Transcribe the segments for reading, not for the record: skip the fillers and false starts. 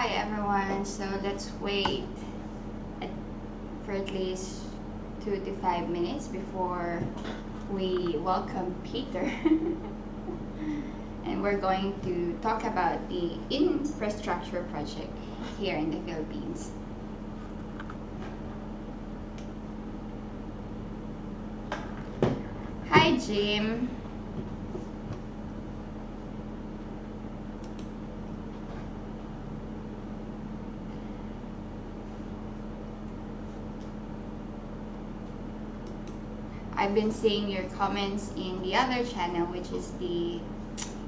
Hi everyone, so let's wait for at least 2 to 5 minutes before we welcome Peter. And we're going to talk about the infrastructure project here in the Philippines. Hi Jim. I've been seeing your comments in the other channel, which is the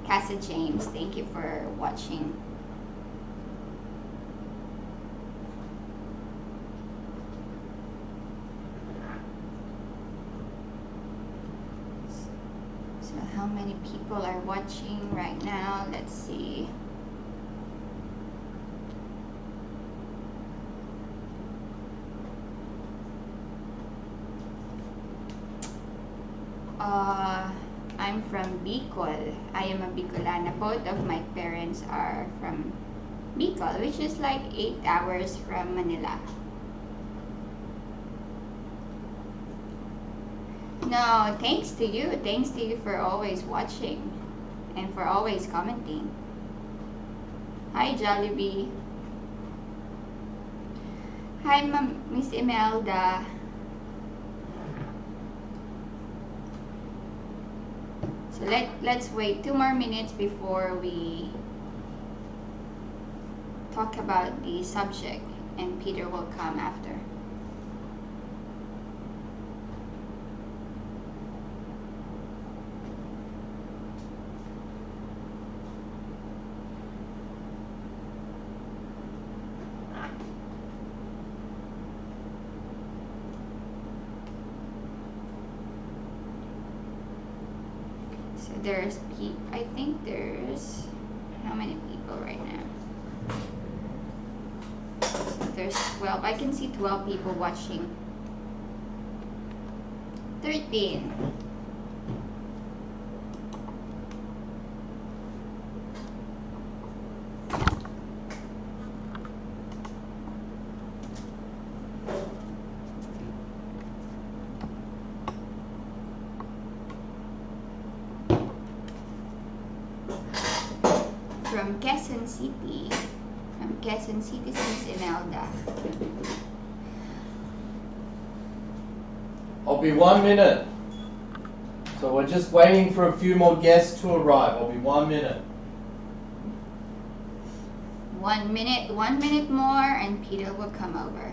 Casa James. Thank you for watching. So how many people are watching right now? Let's see. I'm from Bicol. I am a Bicolana. Both of my parents are from Bicol, which is like 8 hours from Manila. No, thanks to you. Thanks to you for always watching and for always commenting. Hi, Jollibee. Hi, Miss Imelda. So let's wait 2 more minutes before we talk about the subject, and Peter will come after. There's, I think there's, how many people right now? So there's 12. I can see 12 people watching. 13. From Quezon City. From Quezon City, Miss Imelda. I'll be 1 minute. So we're just waiting for a few more guests to arrive. I'll be 1 minute. 1 minute, 1 minute more, and Peter will come over.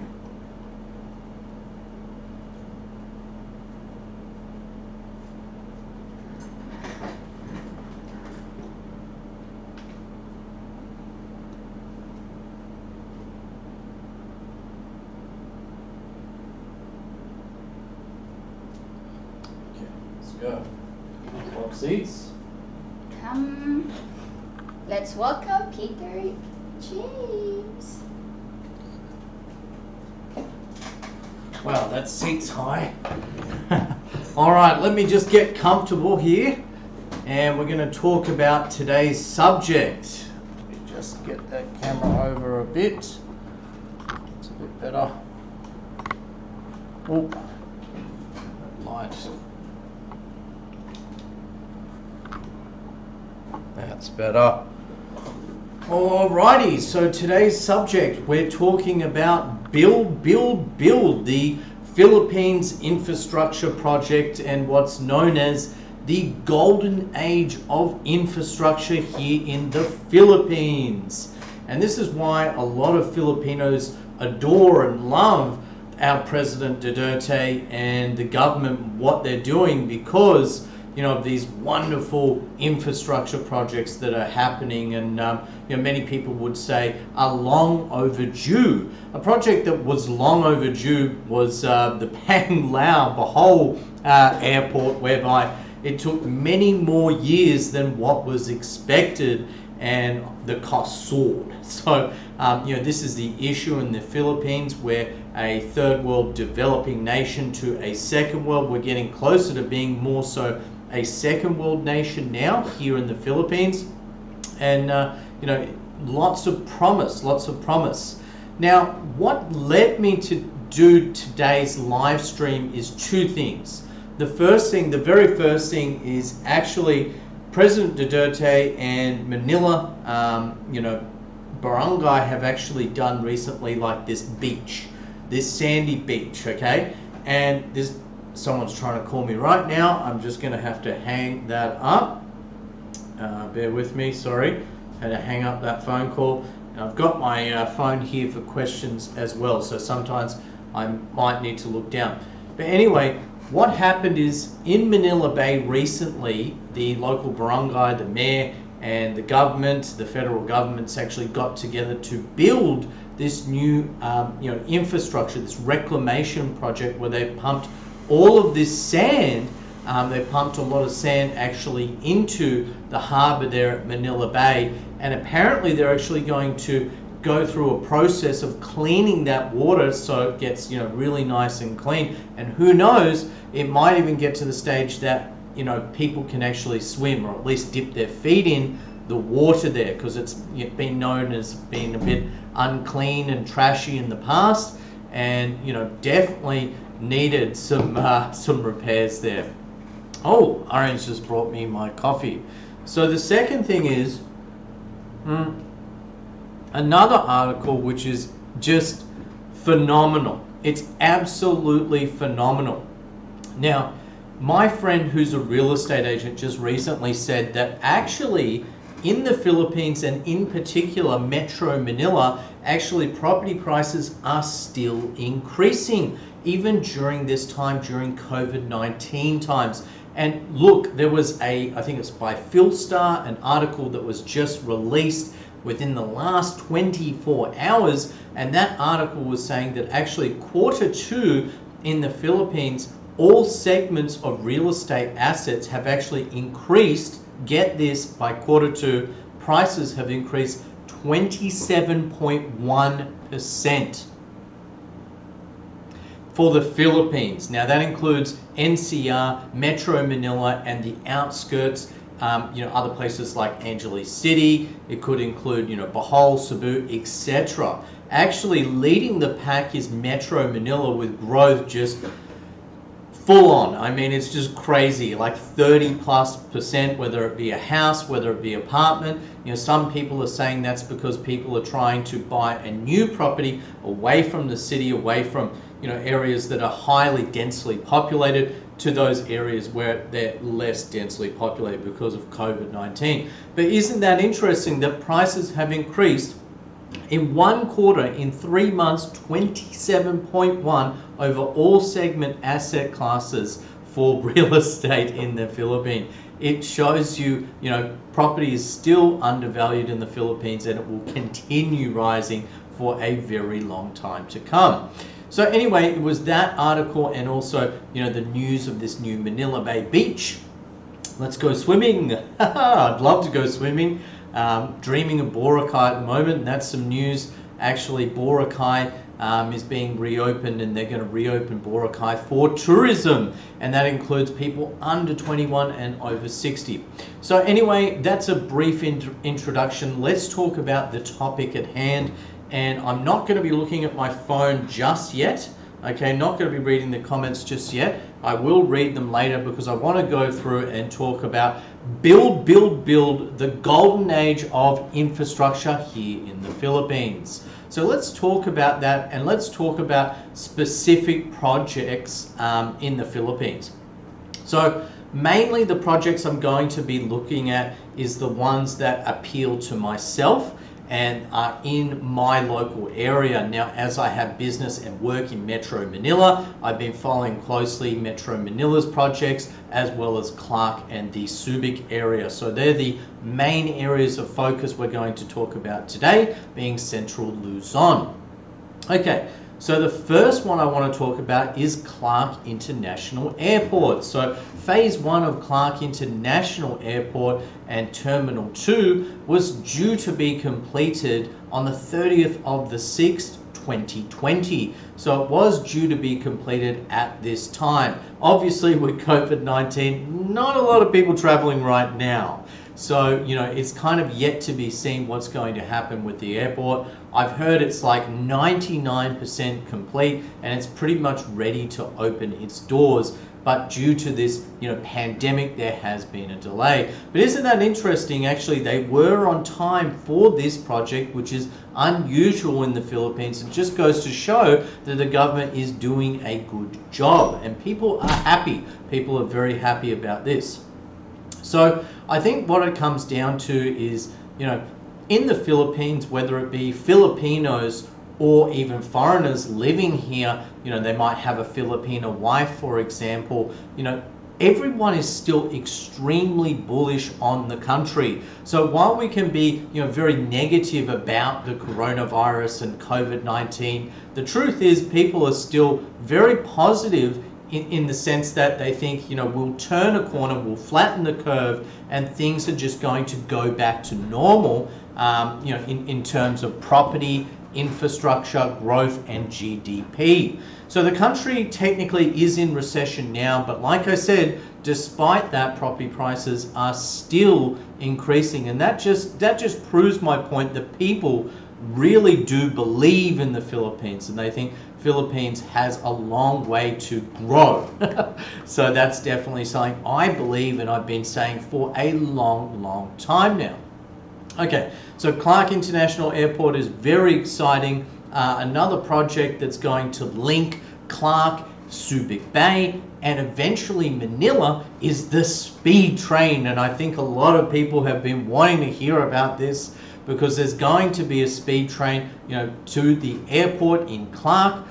Go. Swap seats. Come. Let's welcome Peter James. Wow, that seat's high. All right, let me just get comfortable here, and we're going to talk about today's subject. Let me just get that camera over a bit. It's a bit better. Oh, light. That's better. Alrighty, so today's subject, we're talking about Build, the Philippines Infrastructure Project, and what's known as the golden age of infrastructure here in the Philippines. And this is why a lot of Filipinos adore and love our President Duterte and the government, what they're doing, because of these wonderful infrastructure projects that are happening, and many people would say are long overdue. A project that was long overdue was the Peng Lao Bohol Airport, whereby it took many more years than what was expected, and the cost soared. So this is the issue in the Philippines. We're a third world developing nation to a second world. We're getting closer to being more so a second world nation now here in the Philippines. And lots of promise, lots of promise. Now, what led me to do today's live stream is two things. The very first thing is actually President Duterte and Manila, Barangay have actually done recently like this beach, this sandy beach, okay? And someone's trying to call me right now. I'm just going to have to hang that up. Bear with me, sorry. Had to hang up that phone call. And I've got my phone here for questions as well, so sometimes I might need to look down. But anyway, what happened is in Manila Bay recently, the local barangay, the mayor, and the government, the federal government's actually got together to build this new infrastructure, this reclamation project where they pumped all of this sand. They pumped a lot of sand actually into the harbour there at Manila Bay, and apparently they're actually going to go through a process of cleaning that water so it gets really nice and clean. And who knows, it might even get to the stage that people can actually swim, or at least dip their feet in the water there, because it's been known as being a bit unclean and trashy in the past, and definitely needed some repairs there. Oh, Arianne's just brought me my coffee. So the second thing is another article which is just phenomenal. It's absolutely phenomenal. Now, my friend who's a real estate agent just recently said that actually in the Philippines, and in particular Metro Manila, actually property prices are still increasing, even during this time, during COVID-19 times. And look, there was I think it's by Philstar, an article that was just released within the last 24 hours, and that article was saying that actually Q2 in the Philippines, all segments of real estate assets have actually increased. Get this, by Q2, prices have increased 27.1% for the Philippines. Now that includes NCR, Metro Manila, and the outskirts, other places like Angeles City. It could include, Bohol, Cebu, etc. Actually leading the pack is Metro Manila, with growth just full on. I mean, it's just crazy, like 30+%, whether it be a house, whether it be apartment. Some people are saying that's because people are trying to buy a new property away from the city, away from, areas that are highly densely populated, to those areas where they're less densely populated because of COVID-19. But isn't that interesting that prices have increased in one quarter, in 3 months, 27.1 over all segment asset classes for real estate in the Philippines? It shows you, property is still undervalued in the Philippines, and it will continue rising for a very long time to come. So anyway, it was that article, and also, the news of this new Manila Bay Beach. Let's go swimming. I'd love to go swimming. Dreaming of Boracay at the moment, and that's some news. Actually, Boracay is being reopened, and they're going to reopen Boracay for tourism, and that includes people under 21 and over 60. So anyway, that's a brief introduction. Let's talk about the topic at hand, and I'm not going to be looking at my phone just yet. Okay, not going to be reading the comments just yet. I will read them later, because I want to go through and talk about build, the golden age of infrastructure here in the Philippines. So let's talk about that, and let's talk about specific projects in the Philippines. So mainly the projects I'm going to be looking at is the ones that appeal to myself and are in my local area. Now, as I have business and work in Metro Manila, I've been following closely Metro Manila's projects, as well as Clark and the Subic area. So they're the main areas of focus we're going to talk about today, being Central Luzon. Okay, so the first one I want to talk about is Clark International Airport. So phase 1 of Clark International Airport and Terminal 2 was due to be completed on the 30th of the 6th, 2020. So it was due to be completed at this time. Obviously, with COVID-19, not a lot of people traveling right now. So, you know, it's kind of yet to be seen what's going to happen with the airport. I've heard it's like 99% complete and it's pretty much ready to open its doors. But due to this, you know, pandemic, there has been a delay. But isn't that interesting? Actually, they were on time for this project, which is unusual in the Philippines. It just goes to show that the government is doing a good job and people are happy. People are very happy about this. So I think what it comes down to is, you know, in the Philippines, whether it be Filipinos or even foreigners living here, you know, they might have a Filipino wife, for example, you know, everyone is still extremely bullish on the country. So while we can be, you know, very negative about the coronavirus and COVID-19, the truth is people are still very positive in the sense that they think, you know, we'll turn a corner, we'll flatten the curve, and things are just going to go back to normal, you know, in terms of property, infrastructure, growth, and GDP. So the country technically is in recession now, but like I said, despite that, property prices are still increasing, and that just proves my point that people really do believe in the Philippines, and they think Philippines has a long way to grow. So that's definitely something I believe, and I've been saying for a long time now. Okay, so Clark International Airport is very exciting. Another project that's going to link Clark, Subic Bay, and eventually Manila is the speed train. And I think a lot of people have been wanting to hear about this because there's going to be a speed train, you know, to the airport in Clark.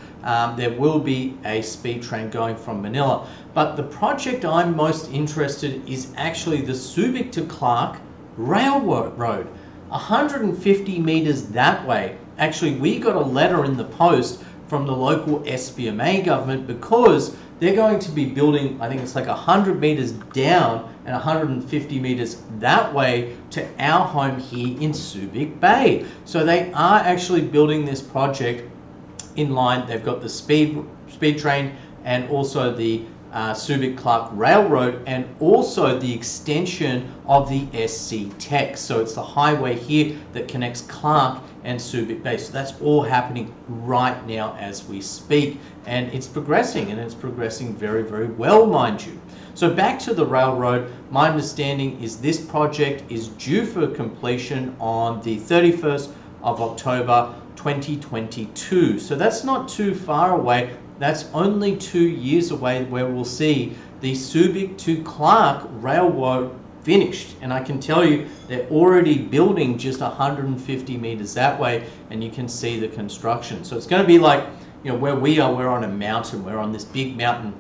There will be a speed train going from Manila. But the project I'm most interested in is actually the Subic to Clark Railroad, 150 meters that way. Actually, we got a letter in the post from the local SBMA government because they're going to be building, I think it's like 100 meters down and 150 meters that way to our home here in Subic Bay. So they are actually building this project in line. They've got the speed train and also the Subic Clark Railroad, and also the extension of the SC Tech. So it's the highway here that connects Clark and Subic Bay. So that's all happening right now as we speak, and it's progressing, and it's progressing very well, mind you. So back to the railroad, my understanding is this project is due for completion on the 31st of October 2022. So that's not too far away. That's only 2 years away where we'll see the Subic to Clark Railroad finished. And I can tell you they're already building just 150 meters that way, and you can see the construction. So it's going to be like, you know, where we are, we're on a mountain, we're on this big mountain,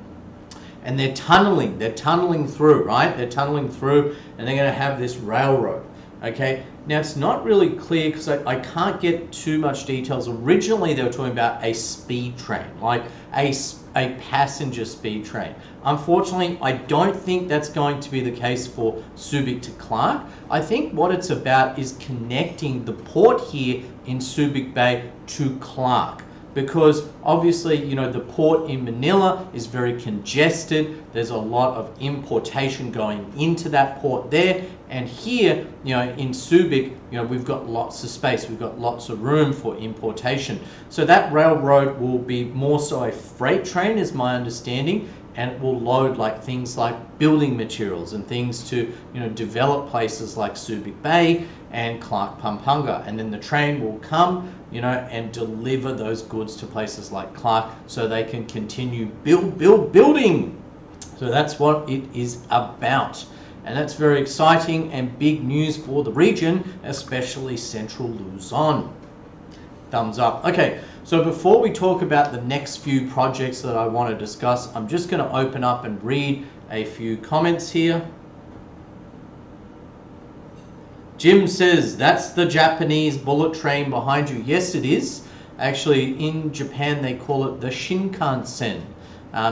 and they're tunneling through, right? They're tunneling through, and they're going to have this railroad. Okay, now it's not really clear because I can't get too much details. Originally they were talking about a speed train, like a passenger speed train. Unfortunately, I don't think that's going to be the case for Subic to Clark. I think what it's about is connecting the port here in Subic Bay to Clark. Because obviously, you know, the port in Manila is very congested. There's a lot of importation going into that port there. And here, you know, in Subic, you know, we've got lots of space. We've got lots of room for importation. So that railroad will be more so a freight train, is my understanding. And it will load like things like building materials and things to, you know, develop places like Subic Bay and Clark Pampanga. And then the train will come, you know, and deliver those goods to places like Clark so they can continue building. So that's what it is about. And that's very exciting and big news for the region, especially Central Luzon. Thumbs up. Okay, so before we talk about the next few projects that I want to discuss, I'm just going to open up and read a few comments here. Jim says, that's the Japanese bullet train behind you. Yes, it is. Actually, in Japan, they call it the Shinkansen.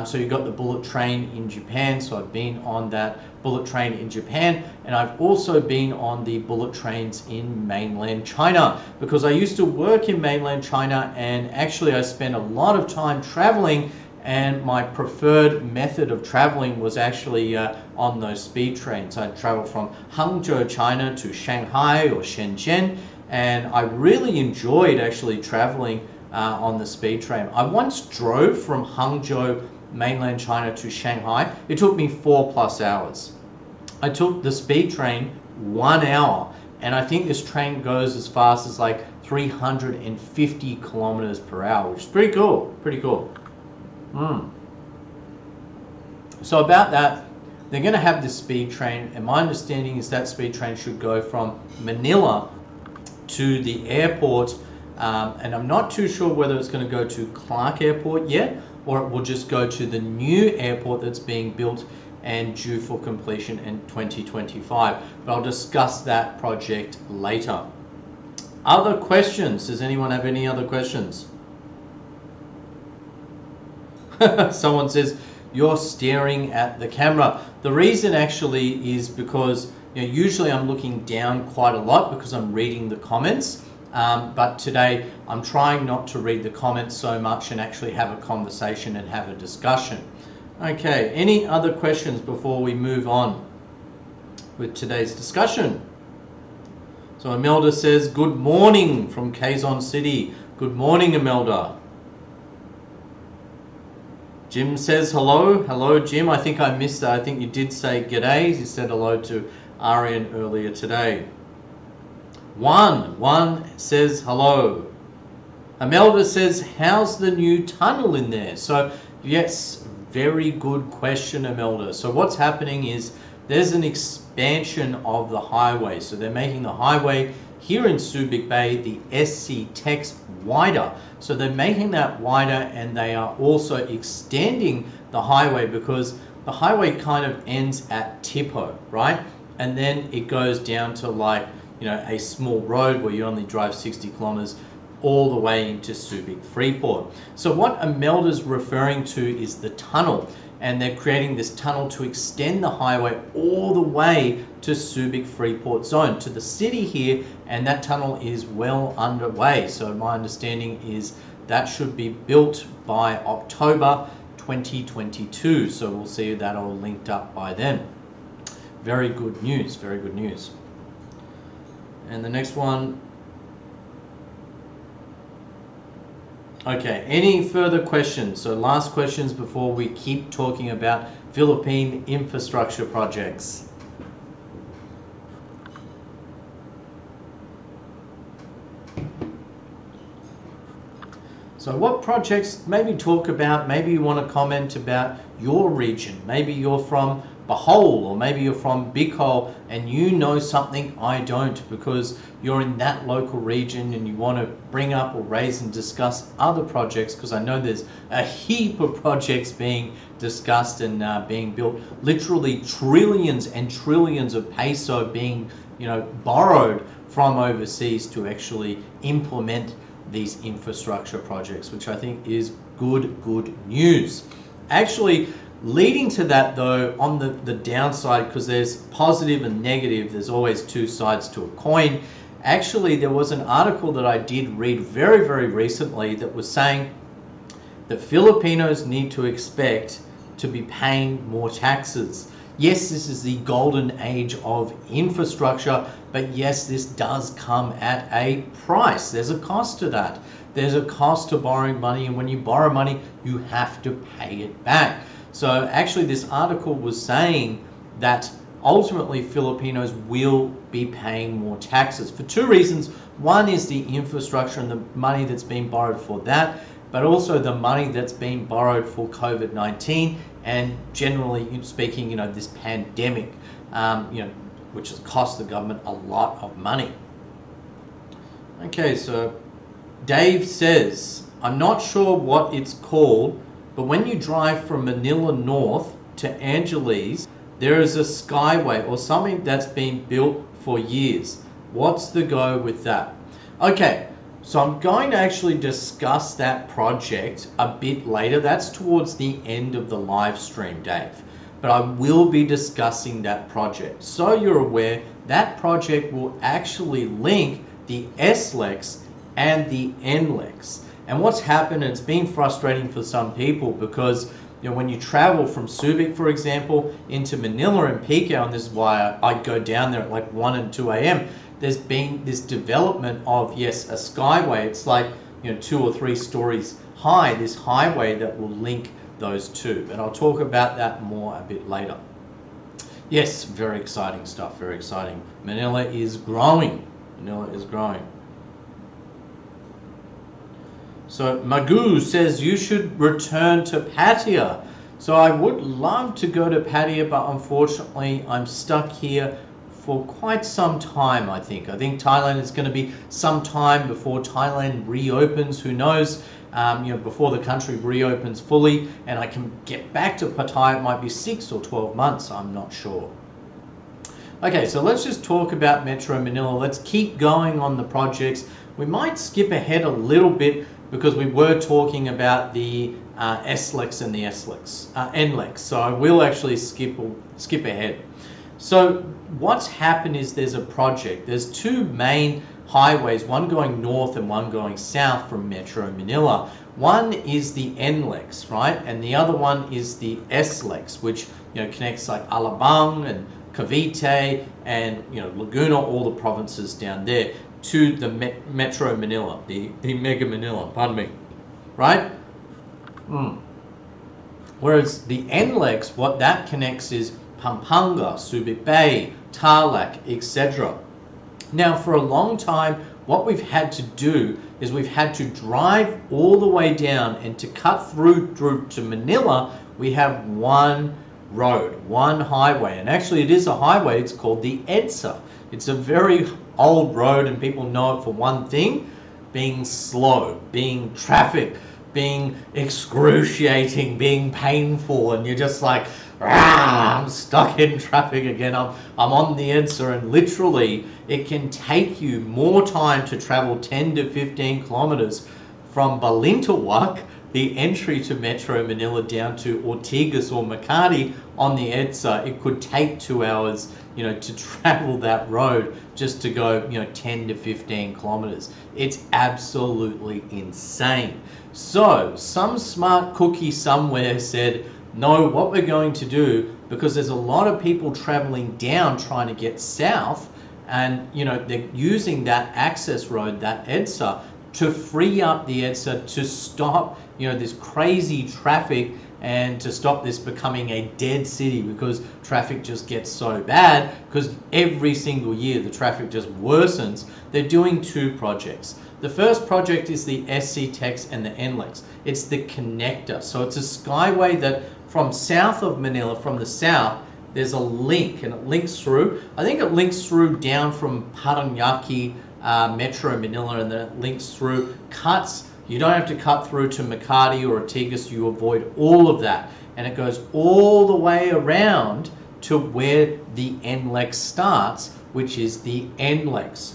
So you've got the bullet train in Japan. So I've been on that bullet train in Japan, and I've also been on the bullet trains in mainland China, because I used to work in mainland China, and actually I spent a lot of time traveling and my preferred method of traveling was actually on those speed trains. I'd travel from Hangzhou, China to Shanghai or Shenzhen, and I really enjoyed actually traveling on the speed train. I once drove from Hangzhou, mainland China, to Shanghai. It took me 4+ hours. I took the speed train 1 hour, and I think this train goes as fast as like 350 kilometers per hour, which is pretty cool, pretty cool. So about that, they're going to have this speed train, and my understanding is that speed train should go from Manila to the airport, and I'm not too sure whether it's going to go to Clark Airport yet, or it will just go to the new airport that's being built and due for completion in 2025. But I'll discuss that project later. Other questions? Does anyone have any other questions? Someone says, you're staring at the camera. The reason actually is because usually I'm looking down quite a lot because I'm reading the comments. But today I'm trying not to read the comments so much and actually have a conversation and have a discussion. Okay, any other questions before we move on with today's discussion? So Imelda says, good morning from Quezon City. Good morning, Imelda. Jim says hello. Hello, Jim. I think I missed that. I think you did say g'day. You said hello to Arianne earlier today. One says hello. Imelda says, how's the new tunnel in there? So yes, very good question, Imelda. So what's happening is there's an expansion of the highway. So they're making the highway here in Subic Bay, the SC Tex, wider. So they're making that wider, and they are also extending the highway because the highway kind of ends at Tipo, right? And then it goes down to like, a small road where you only drive 60 kilometers all the way into Subic Freeport. So what Imelda's referring to is the tunnel, and they're creating this tunnel to extend the highway all the way to Subic Freeport zone, to the city here, and that tunnel is well underway. So my understanding is that should be built by October 2022. So we'll see that all linked up by then. Very good news, very good news. And the next one. Okay, any further questions? So last questions before we keep talking about Philippine infrastructure projects. So what projects, maybe talk about, maybe you want to comment about your region. Maybe you're from Bohol, or maybe you're from Bicol and you know something I don't because you're in that local region and you want to bring up or raise and discuss other projects, because I know there's a heap of projects being discussed and being built, literally trillions and trillions of peso being borrowed from overseas to actually implement these infrastructure projects, which I think is good news. Actually, leading to that though, on the downside, because there's positive and negative, there's always two sides to a coin. Actually, there was an article that I did read very recently that was saying that Filipinos need to expect to be paying more taxes. Yes, this is the golden age of infrastructure, but yes, this does come at a price. There's a cost to that. There's a cost to borrowing money, and when you borrow money, you have to pay it back. So actually this article was saying that ultimately Filipinos will be paying more taxes for two reasons. One is the infrastructure and the money that's being borrowed for that, but also the money that's being borrowed for COVID-19 and generally speaking, this pandemic, which has cost the government a lot of money. Okay, so Dave says, I'm not sure what it's called, but when you drive from Manila North to Angeles, there is a skyway or something that's been built for years. What's the go with that? Okay, so I'm going to actually discuss that project a bit later. That's towards the end of the live stream, Dave. But I will be discussing that project. So you're aware, that project will actually link the SLEX and the NLEX. And what's happened, it's been frustrating for some people because when you travel from Subic, for example, into Manila and peak hour, and this is why I go down there at like 1 and 2 a.m., there's been this development of, yes, a skyway. It's like 2 or 3 stories high, this highway that will link those two. And I'll talk about that more a bit later. Yes, very exciting stuff, very exciting. Manila is growing. Manila is growing. So Magoo says you should return to Pattaya. So I would love to go to Pattaya, but unfortunately I'm stuck here for quite some time, I think. I think Thailand is going to be some time before Thailand reopens. Who knows? Before the country reopens fully and I can get back to Pattaya, it might be 6 or 12 months, I'm not sure. Okay, so let's just talk about Metro Manila. Let's keep going on the projects. We might skip ahead a little bit because we were talking about the SLEX and the NLEX. So I will actually skip ahead. So what's happened is there's a project. There's 2 main highways, one going north and one going south from Metro Manila. One is the NLEX, right? And the other one is the SLEX, which connects like Alabang and Cavite and Laguna, all the provinces down there, to the Metro Manila, the Mega Manila, pardon me, right? Whereas the NLEX, what that connects is Pampanga, Subic Bay, Tarlac, etc. Now, for a long time, what we've had to do is we've had to drive all the way down, and to cut through to Manila, we have one road, one highway. And actually it is a highway, it's called the Edsa. It's a very old road and people know it for one thing, being slow, being traffic, being excruciating, being painful, and you're just like, I'm stuck in traffic again. I'm on the Edsa, and literally it can take you more time to travel 10 to 15 kilometers from Balintawak, the entry to Metro Manila, down to Ortigas or Makati on the Edsa. It could take 2 hours, to travel that road just to go, 10 to 15 kilometers. It's absolutely insane. So some smart cookie somewhere said, no, what we're going to do, because there's a lot of people traveling down trying to get south, and they're using that access road, that Edsa, to free up the Edsa to stop this crazy traffic and to stop this becoming a dead city, because traffic just gets so bad because every single year the traffic just worsens. They're doing 2 projects. The first project is the SC-TEX and the NLEX. It's the connector. So it's a skyway that from south of Manila, from the south, there's a link, and it links through. I think it links through down from Paranaque, Metro Manila, and then it links through, cuts. You don't have to cut through to Makati or Ortigas. You avoid all of that. And it goes all the way around to where the NLEX starts, which is the NLEX.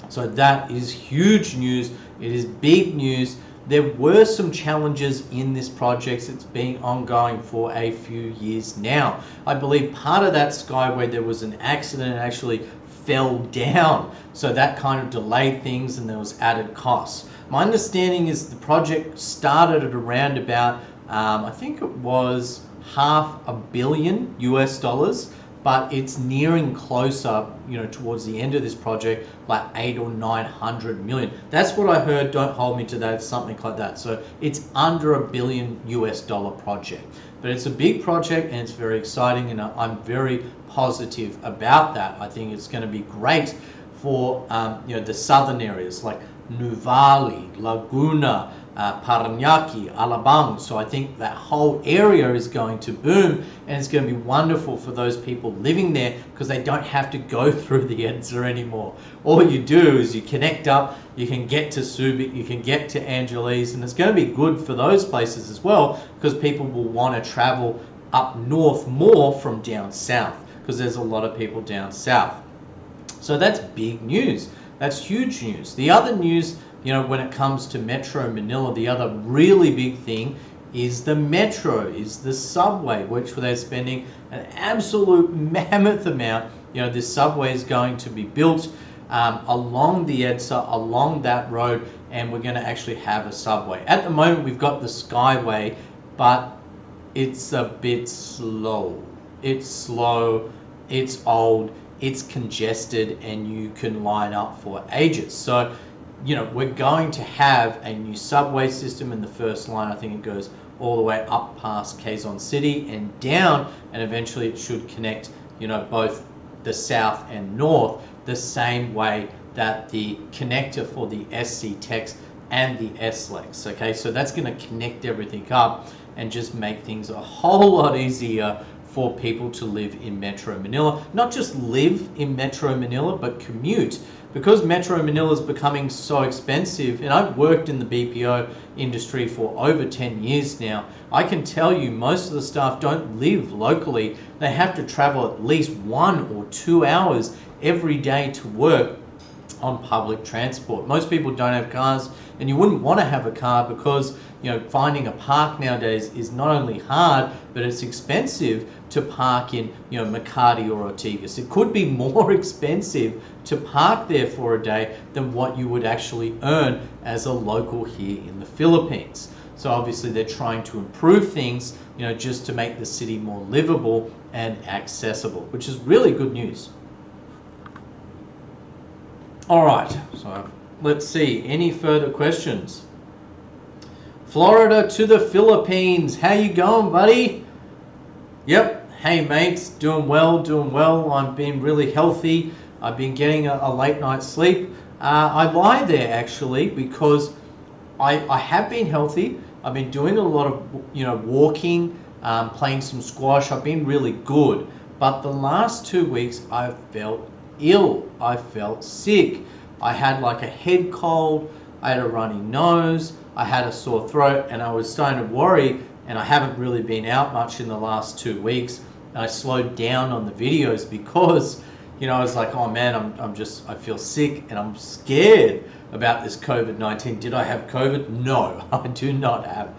So that is huge news. It is big news. There were some challenges in this project. It's been ongoing for a few years now. I believe part of that skyway, there was an accident and actually fell down. So that kind of delayed things, and there was added costs. My understanding is the project started at around about, I think it was $500 million US, but it's nearing closer, towards the end of this project, like 800 or 900 million. That's what I heard. Don't hold me to that. It's something like that. So it's under $1 billion US project, but it's a big project and it's very exciting, and I'm very positive about that. I think it's going to be great for the southern areas like Nuvali, Laguna, Paranaque, Alabang. So I think that whole area is going to boom, and it's going to be wonderful for those people living there because they don't have to go through the Edsa anymore. All you do is you connect up, you can get to Subic, you can get to Angeles, and it's going to be good for those places as well because people will want to travel up north more from down south because there's a lot of people down south. So that's big news. That's huge news. The other news, when it comes to Metro Manila, the other really big thing is the metro, is the subway, which they're spending an absolute mammoth amount. This subway is going to be built along the Edsa, along that road, and we're going to actually have a subway. At the moment, we've got the Skyway, but it's a bit slow. It's slow, it's old, it's congested, and you can line up for ages. So, you know, we're going to have a new subway system in the first line. I think it goes all the way up past Quezon City and down, and eventually it should connect, you know, both the south and north the same way that the connector for the SC Tex and the SLEX. Okay, so that's going to connect everything up and just make things a whole lot easier for people to live in Metro Manila. Not just live in Metro Manila, but commute. Because Metro Manila is becoming so expensive, and I've worked in the BPO industry for over 10 years now, I can tell you most of the staff don't live locally. They have to travel at least 1 or 2 hours every day to work on public transport. Most people don't have cars, and you wouldn't want to have a car because, you know, finding a park nowadays is not only hard, but it's expensive to park in, you know, Makati or Ortigas. It could be more expensive to park there for a day than what you would actually earn as a local here in the Philippines. So obviously they're trying to improve things, you know, just to make the city more livable and accessible, which is really good news. All right, so let's see, any further questions? Florida to the Philippines. How you going, buddy? Yep. Hey, mates. Doing well, doing well. I've been really healthy. I've been getting a late night's sleep. I lie there, actually, because I have been healthy. I've been doing a lot of, you know, walking, playing some squash. I've been really good. But the last 2 weeks, I felt ill. I felt sick. I had like a head cold. I had a runny nose. I had a sore throat, and I was starting to worry, and I haven't really been out much in the last 2 weeks. And I slowed down on the videos because, you know, I was like, oh man, I feel sick and I'm scared about this COVID-19. Did I have COVID? No, I do not have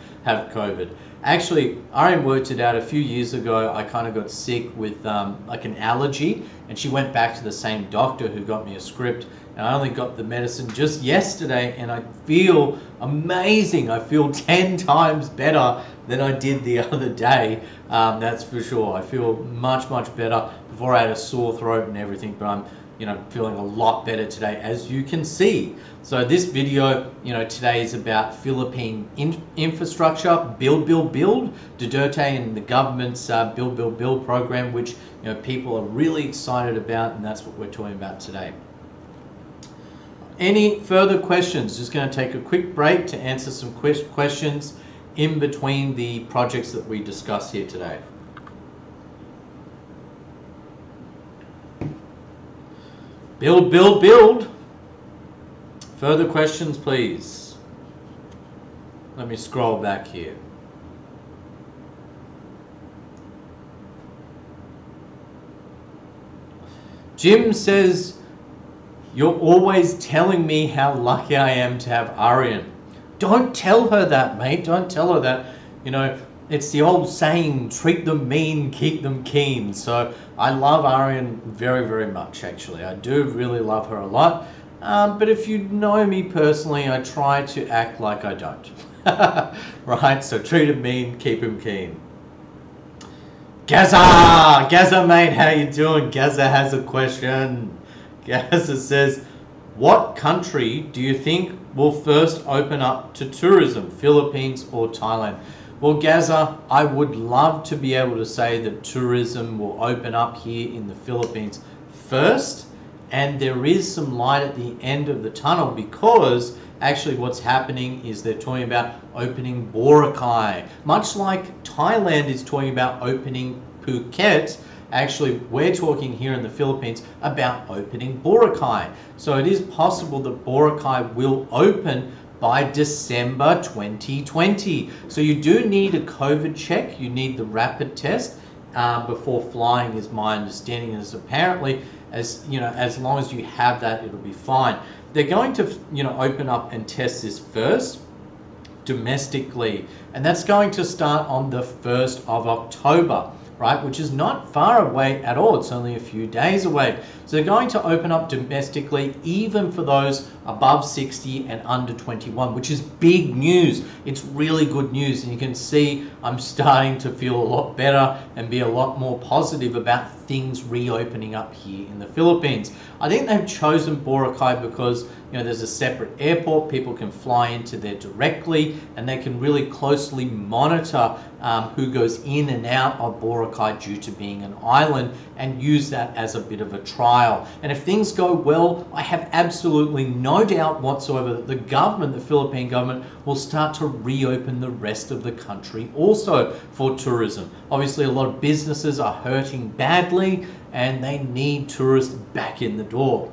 COVID. Actually, Arianne worked it out a few years ago. I kind of got sick with like an allergy, and she went back to the same doctor who got me a script, and I only got the medicine just yesterday, and I feel amazing. I feel 10 times better than I did the other day. That's for sure. I feel much, much better. Before I had a sore throat and everything, but I'm, you know, feeling a lot better today, as you can see. So this video, you know, today is about Philippine infrastructure, build. Duterte and the government's build program, which, you know, people are really excited about, and that's what we're talking about today. Any further questions? Just going to take a quick break to answer some questions in between the projects that we discuss here today. Build. Further questions, please. Let me scroll back here. Jim says, you're always telling me how lucky I am to have Arianne. Don't tell her that, mate. Don't tell her that. You know, it's the old saying, treat them mean, keep them keen. So I love Arianne very, very much, actually. I do really love her a lot. But if you know me personally, I try to act like I don't. Right? So treat him mean, keep him keen. Gaza, mate, how you doing? Gaza has a question. Gaza says, what country do you think will first open up to tourism, Philippines or Thailand? Well, Gaza, I would love to be able to say that tourism will open up here in the Philippines first, and there is some light at the end of the tunnel, because actually what's happening is they're talking about opening Boracay. Much like Thailand is talking about opening Phuket, actually we're talking here in the Philippines about opening Boracay. So it is possible that Boracay will open by December 2020. So you do need a COVID check. You need the rapid test before flying, is my understanding. Is apparently, as you know, as long as you have that, it'll be fine. They're going to, you know, open up and test this first domestically, and that's going to start on the 1st of October. right? Which is not far away at all. It's only a few days away. So they're going to open up domestically, even for those above 60 and under 21, which is big news. It's really good news. And you can see I'm starting to feel a lot better and be a lot more positive about things reopening up here in the Philippines. I think they've chosen Boracay because there's a separate airport, people can fly into there directly, and they can really closely monitor who goes in and out of Boracay due to being an island, and use that as a bit of a trial. And if things go well, I have absolutely no doubt whatsoever that the government, the Philippine government, will start to reopen the rest of the country also for tourism. Obviously, a lot of businesses are hurting badly and they need tourists back in the door.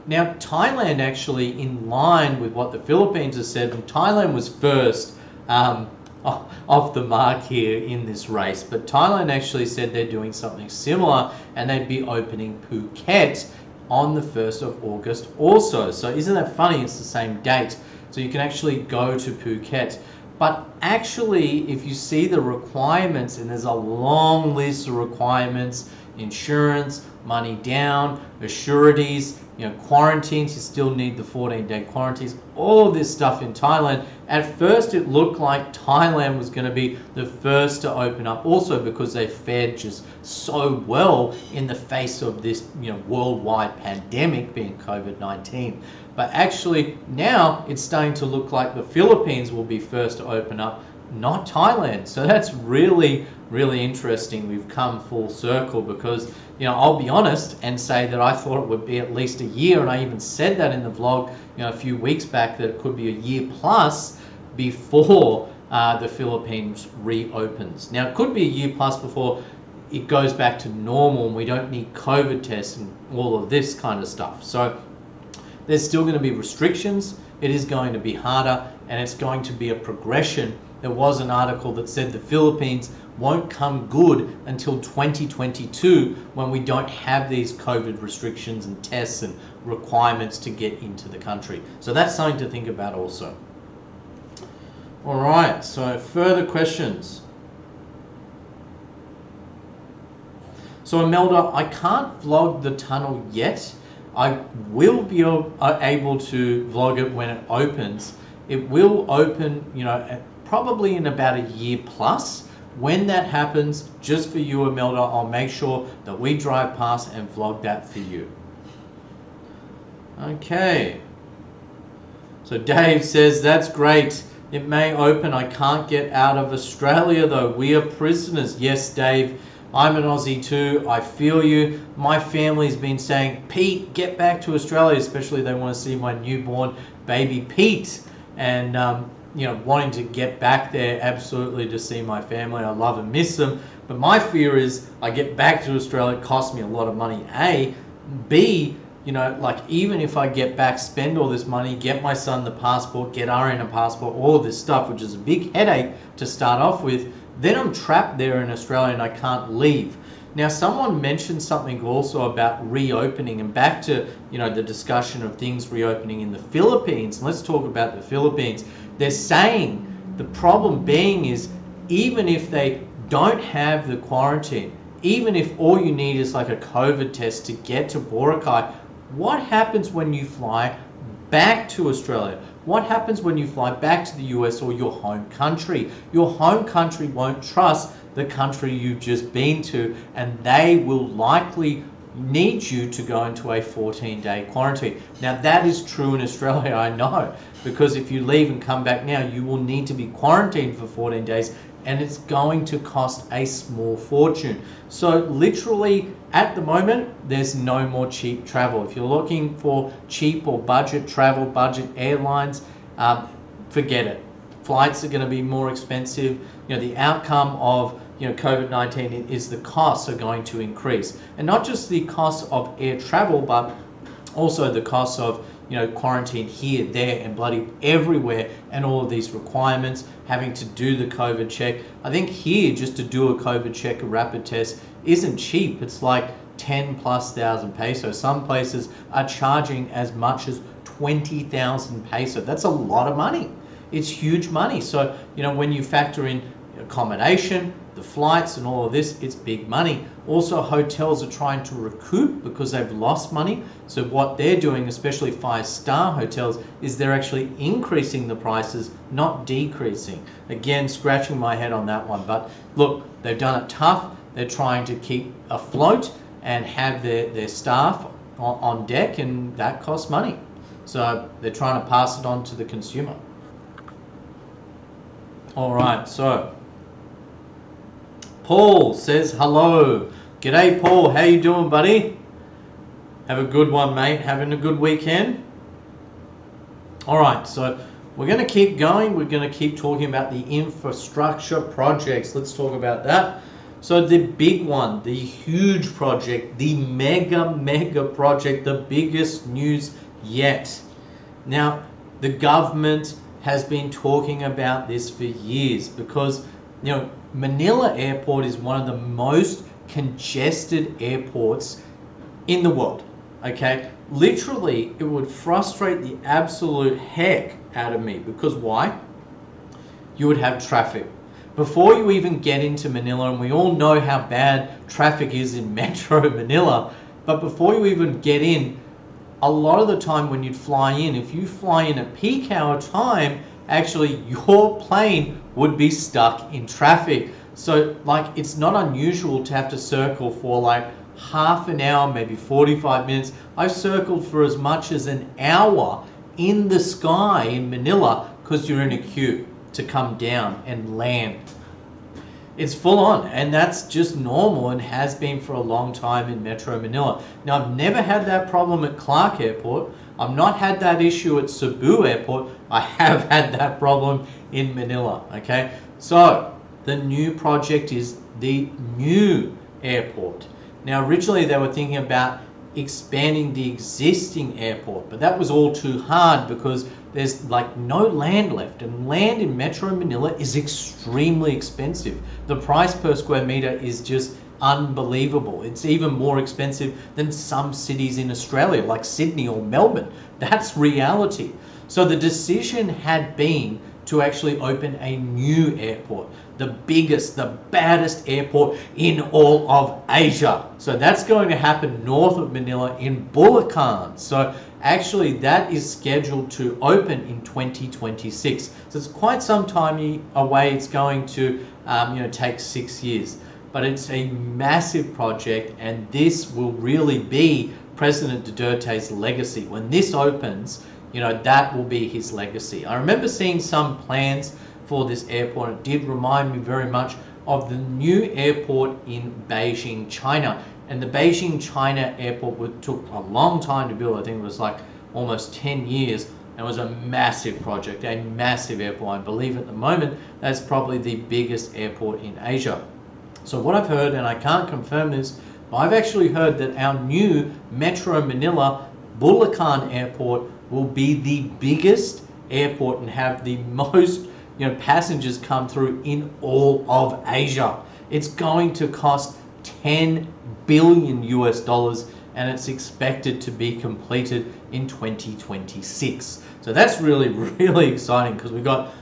Now, Thailand actually, in line with what the Philippines has said, and Thailand was first off the mark here in this race, but Thailand actually said they're doing something similar, and they'd be opening Phuket on the 1st of August also. So isn't that funny? It's the same date. So you can actually go to Phuket. But actually, if you see the requirements, and there's a long list of requirements: insurance, money down, assurities, quarantines, you still need the 14-day quarantines, all of this stuff in Thailand. At first it looked like Thailand was going to be the first to open up, also because they fared just so well in the face of this worldwide pandemic being COVID-19. But actually now it's starting to look like the Philippines will be first to open up, not Thailand. So that's really, really interesting. We've come full circle, because I'll be honest and say that I thought it would be at least a year, and I even said that in the vlog a few weeks back, that it could be a year plus before the Philippines reopens. Now, it could be a year plus before it goes back to normal and we don't need COVID tests and all of this kind of stuff. So there's still going to be restrictions. It is going to be harder, and it's going to be a progression. There was an article that said the Philippines won't come good until 2022, when we don't have these COVID restrictions and tests and requirements to get into the country. So that's something to think about also. All right, so further questions. So Imelda, I can't vlog the tunnel yet. I will be able to vlog it when it opens. It will open, probably in about a year plus. When that happens, just for you, Imelda, I'll make sure that we drive past and vlog that for you. Okay. So Dave says, that's great. It may open. I can't get out of Australia though. We are prisoners. Yes, Dave. I'm an Aussie too. I feel you. My family's been saying, Pete, get back to Australia. Especially they want to see my newborn baby Pete. And wanting to get back there absolutely to see my family. I love and miss them. But my fear is I get back to Australia, it costs me a lot of money, A. B, even if I get back, spend all this money, get my son the passport, get Arianne a passport, all of this stuff, which is a big headache to start off with, then I'm trapped there in Australia and I can't leave. Now, someone mentioned something also about reopening, and back to, the discussion of things reopening in the Philippines. Let's talk about the Philippines. They're saying the problem being is, even if they don't have the quarantine, even if all you need is like a COVID test to get to Boracay, what happens when you fly back to Australia? What happens when you fly back to the US or your home country? Your home country won't trust the country you've just been to, and they will likely need you to go into a 14-day quarantine. Now, that is true in Australia, I know, because if you leave and come back now, you will need to be quarantined for 14 days, and it's going to cost a small fortune. So literally, at the moment, there's no more cheap travel. If you're looking for cheap or budget travel, budget airlines, forget it. Flights are going to be more expensive. The outcome of COVID-19 is the costs are going to increase. And not just the cost of air travel, but also the cost of quarantine here, there, and bloody everywhere, and all of these requirements, having to do the COVID check. I think here, just to do a COVID check, a rapid test, isn't cheap. It's like 10,000+ pesos. Some places are charging as much as 20,000 pesos. That's a lot of money. It's huge money. So, when you factor in accommodation, the flights and all of this, it's big money. Also, hotels are trying to recoup because they've lost money. So what they're doing, especially 5-star hotels, is they're actually increasing the prices, not decreasing. Again, scratching my head on that one. But look, they've done it tough. They're trying to keep afloat and have their staff on deck, and that costs money. So they're trying to pass it on to the consumer. All right, so Paul says hello. G'day, Paul. How you doing, buddy? Have a good one, mate. Having a good weekend? All right, so we're going to keep going. We're going to keep talking about the infrastructure projects. Let's talk about that. So the big one, the huge project, the mega project, the biggest news yet. Now, the government has been talking about this for years because, Manila Airport is one of the most congested airports in the world, okay? Literally, it would frustrate the absolute heck out of me because why? You would have traffic. Before you even get into Manila, and we all know how bad traffic is in Metro Manila, but before you even get in, a lot of the time when you'd fly in, if you fly in at peak hour time, actually your plane would be stuck in traffic. So it's not unusual to have to circle for half an hour, maybe 45 minutes. I've circled for as much as an hour in the sky in Manila because you're in a queue to come down and land. It's full on, and that's just normal and has been for a long time in Metro Manila. Now, I've never had that problem at Clark Airport. I've not had that issue at Cebu Airport. I have had that problem in Manila, okay? So, the new project is the new airport. Now, originally they were thinking about expanding the existing airport, but that was all too hard because there's no land left, and land in Metro Manila is extremely expensive. The price per square meter is just unbelievable. It's even more expensive than some cities in Australia like Sydney or Melbourne. That's reality. So the decision had been to actually open a new airport, the biggest, the baddest airport in all of Asia. So that's going to happen north of Manila in Bulacan. So actually that is scheduled to open in 2026. So it's quite some time away. It's going to take 6 years. But it's a massive project, and this will really be President Duterte's legacy. When this opens, that will be his legacy. I remember seeing some plans for this airport. It did remind me very much of the new airport in Beijing, China. And the Beijing, China airport took a long time to build. I think it was almost 10 years. It was a massive project, a massive airport. I believe at the moment that's probably the biggest airport in Asia. So what I've heard, and I can't confirm this, but I've actually heard that our new Metro Manila Bulacan Airport will be the biggest airport and have the most passengers come through in all of Asia. It's going to cost $10 billion US, and it's expected to be completed in 2026. So that's really, really exciting because we've got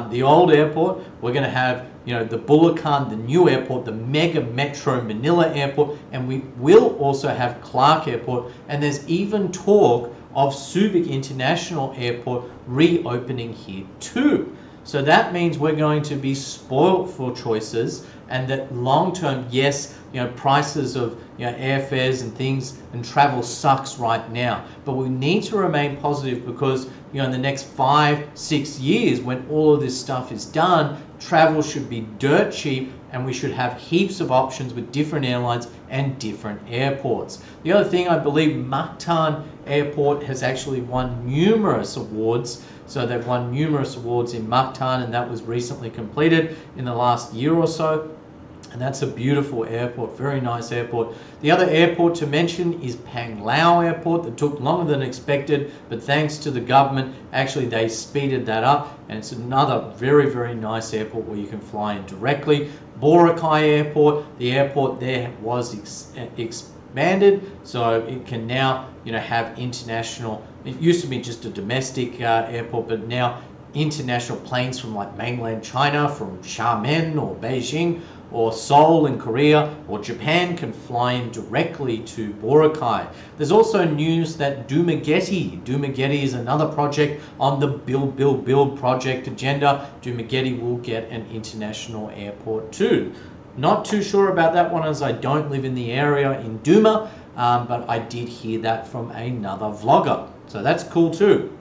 the old airport. We're going to have the Bulacan, the new airport, the mega Metro Manila Airport, and we will also have Clark Airport, and there's even talk of Subic International Airport reopening here too. So that means we're going to be spoiled for choices, and that long term, yes, prices of airfares and things and travel sucks right now, but we need to remain positive because in the next 5-6 years, when all of this stuff is done, travel should be dirt cheap, and we should have heaps of options with different airlines and different airports. The other thing, I believe Bataan Airport has actually won numerous awards. So they've won numerous awards in Bataan, and that was recently completed in the last year or so. And that's a beautiful airport, very nice airport. The other airport to mention is Peng Lao Airport that took longer than expected, but thanks to the government, actually they speeded that up, and it's another very, very nice airport where you can fly in directly. Boracay Airport, the airport there was expanded, so it can now have international. It used to be just a domestic airport, but now international planes from mainland China, from Xiamen or Beijing, or Seoul in Korea, or Japan can fly in directly to Boracay. There's also news that Dumaguete is another project on the build project agenda. Dumaguete will get an international airport too. Not too sure about that one, as I don't live in the area in Duma, but I did hear that from another vlogger. So that's cool too.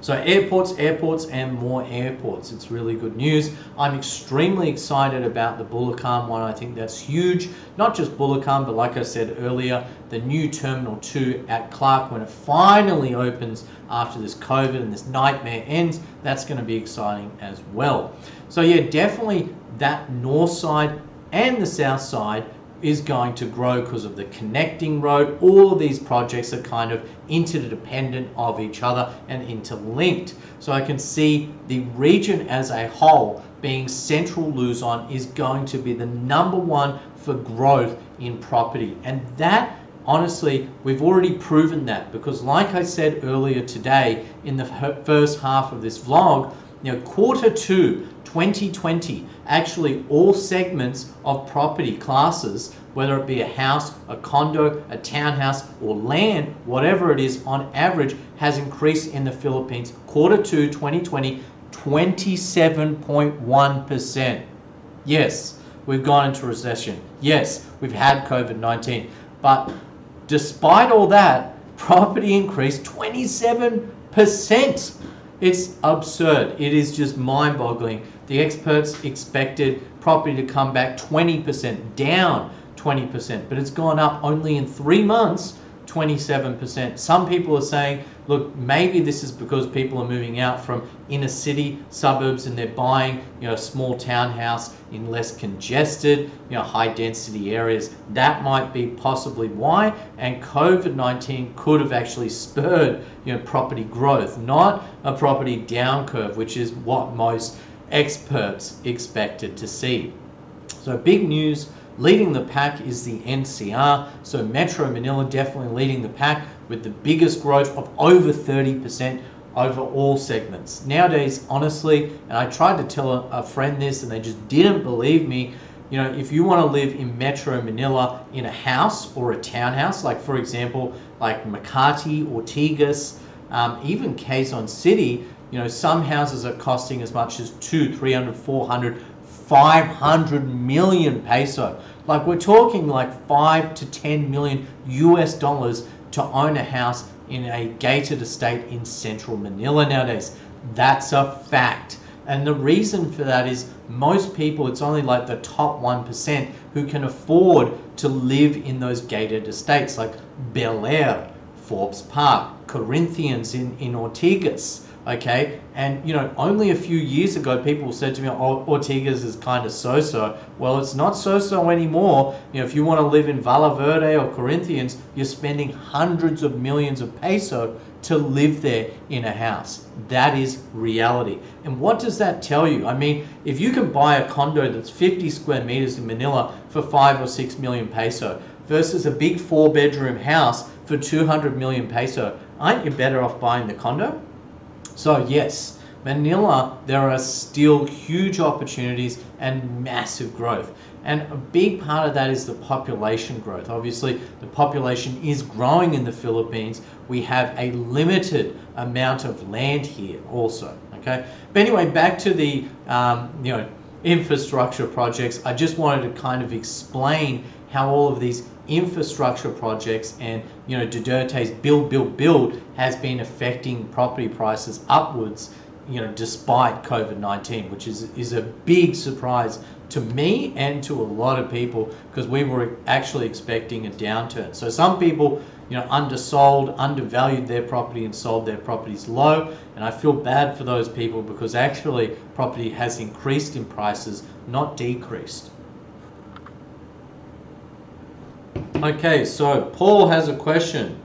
So airports, and more airports. It's really good news. I'm extremely excited about the Bulacan one. I think that's huge. Not just Bulacan, but like I said earlier, the new Terminal 2 at Clark, when it finally opens after this COVID and this nightmare ends, that's going to be exciting as well. So yeah, definitely that north side and the south side is going to grow because of the connecting road. All of these projects are kind of interdependent of each other and interlinked. So I can see the region as a whole, being Central Luzon, is going to be the #1 for growth in property. And that, honestly, we've already proven that, because like I said earlier today in the first half of this vlog, Q2 2020, actually all segments of property classes, whether it be a house, a condo, a townhouse, or land, whatever it is, on average has increased in the Philippines. Q2 2020, 27.1%. Yes, we've gone into recession. Yes, we've had COVID-19. But despite all that, property increased 27%. It's absurd. It is just mind-boggling. The experts expected property to come back 20%, down 20%, but it's gone up only in 3 months, 27%. Some people are saying, look, maybe this is because people are moving out from inner city suburbs and they're buying, a small townhouse in less congested, high density areas. That might be possibly why. And COVID-19 could have actually spurred, property growth, not a property down curve, which is what most experts expected to see. So big news. Leading the pack is the NCR. So Metro Manila definitely leading the pack with the biggest growth of over 30% over all segments. Nowadays, honestly, and I tried to tell a friend this and they just didn't believe me, if you want to live in Metro Manila in a house or a townhouse, like for example, like Makati, Ortigas, even Quezon City, some houses are costing as much as 200, 300, 400, 500 million peso. Like we're talking like 5 to 10 million US dollars to own a house in a gated estate in central Manila nowadays. That's a fact. And the reason for that is most people, it's only like the top 1% who can afford to live in those gated estates, like Bel Air, Forbes Park, Corinthians in Ortigas. Okay, and only a few years ago people said to me, oh, Ortigas is kind of so-so. Well, it's not so-so anymore. If you want to live in Valle Verde or Corinthians, you're spending hundreds of millions of peso to live there in a house. That is reality. And what does that tell you? I mean, if you can buy a condo that's 50 square meters in Manila for 5 or 6 million peso versus a big 4-bedroom house for 200 million peso, aren't you better off buying the condo? So yes, Manila, there are still huge opportunities and massive growth. And a big part of that is the population growth. Obviously, the population is growing in the Philippines. We have a limited amount of land here also, okay? But anyway, back to the, infrastructure projects. I just wanted to kind of explain how all of these infrastructure projects and Duterte's build has been affecting property prices upwards, despite COVID-19, which is a big surprise to me and to a lot of people, because we were actually expecting a downturn. So some people undervalued their property and sold their properties low, and I feel bad for those people because actually property has increased in prices, not decreased. Okay, so Paul has a question.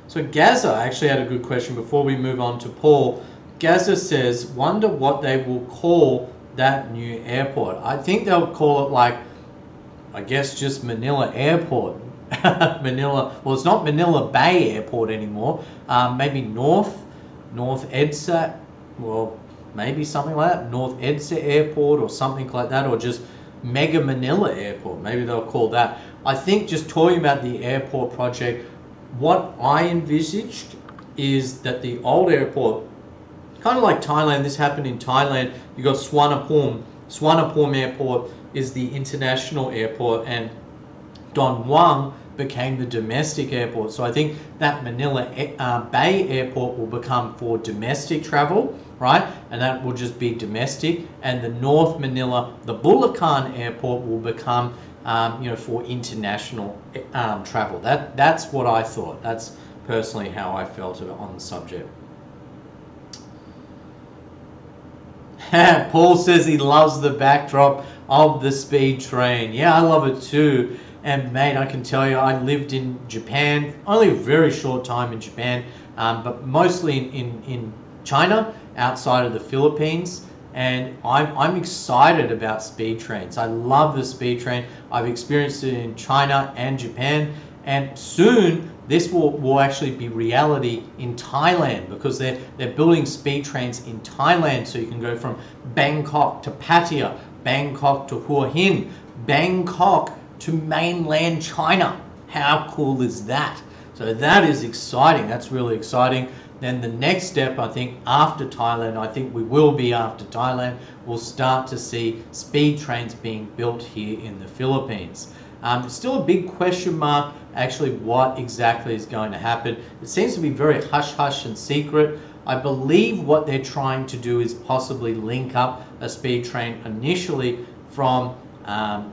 So Gaza actually had a good question before we move on to Paul. Gaza says, wonder what they will call that new airport. I think they'll call it like, I guess just Manila Airport. Manila, well, it's not Manila Bay Airport anymore. Maybe North Edsa, well, maybe something like that, North Edsa Airport or something like that, or just Mega Manila Airport, maybe they'll call that. I think just talking about the airport project, what I envisaged is that the old airport, kind of like Thailand, this happened in Thailand, you got Suvarnabhumi Airport is the international airport, and Don Muang became the domestic airport. So I think that Manila Bay Airport will become for domestic travel, right? And that will just be domestic. And the North Manila, the Bulacan Airport will become, for international travel. That's what I thought. That's personally how I felt on the subject. Paul says he loves the backdrop of the speed train. Yeah, I love it too. And mate, I can tell you, I lived in Japan, only a very short time in Japan, but mostly in China, outside of the Philippines. And I'm excited about speed trains. I love the speed train. I've experienced it in China and Japan. And soon, this will actually be reality in Thailand, because they're building speed trains in Thailand. So you can go from Bangkok to Pattaya, Bangkok to Hua Hin, Bangkok to mainland China. How cool is that? So that is exciting. That's really exciting. Then the next step, I think, after Thailand, I think we will be after Thailand, we'll start to see speed trains being built here in the Philippines. It's still a big question mark, actually, what exactly is going to happen. It seems to be very hush-hush and secret. I believe what they're trying to do is possibly link up a speed train initially from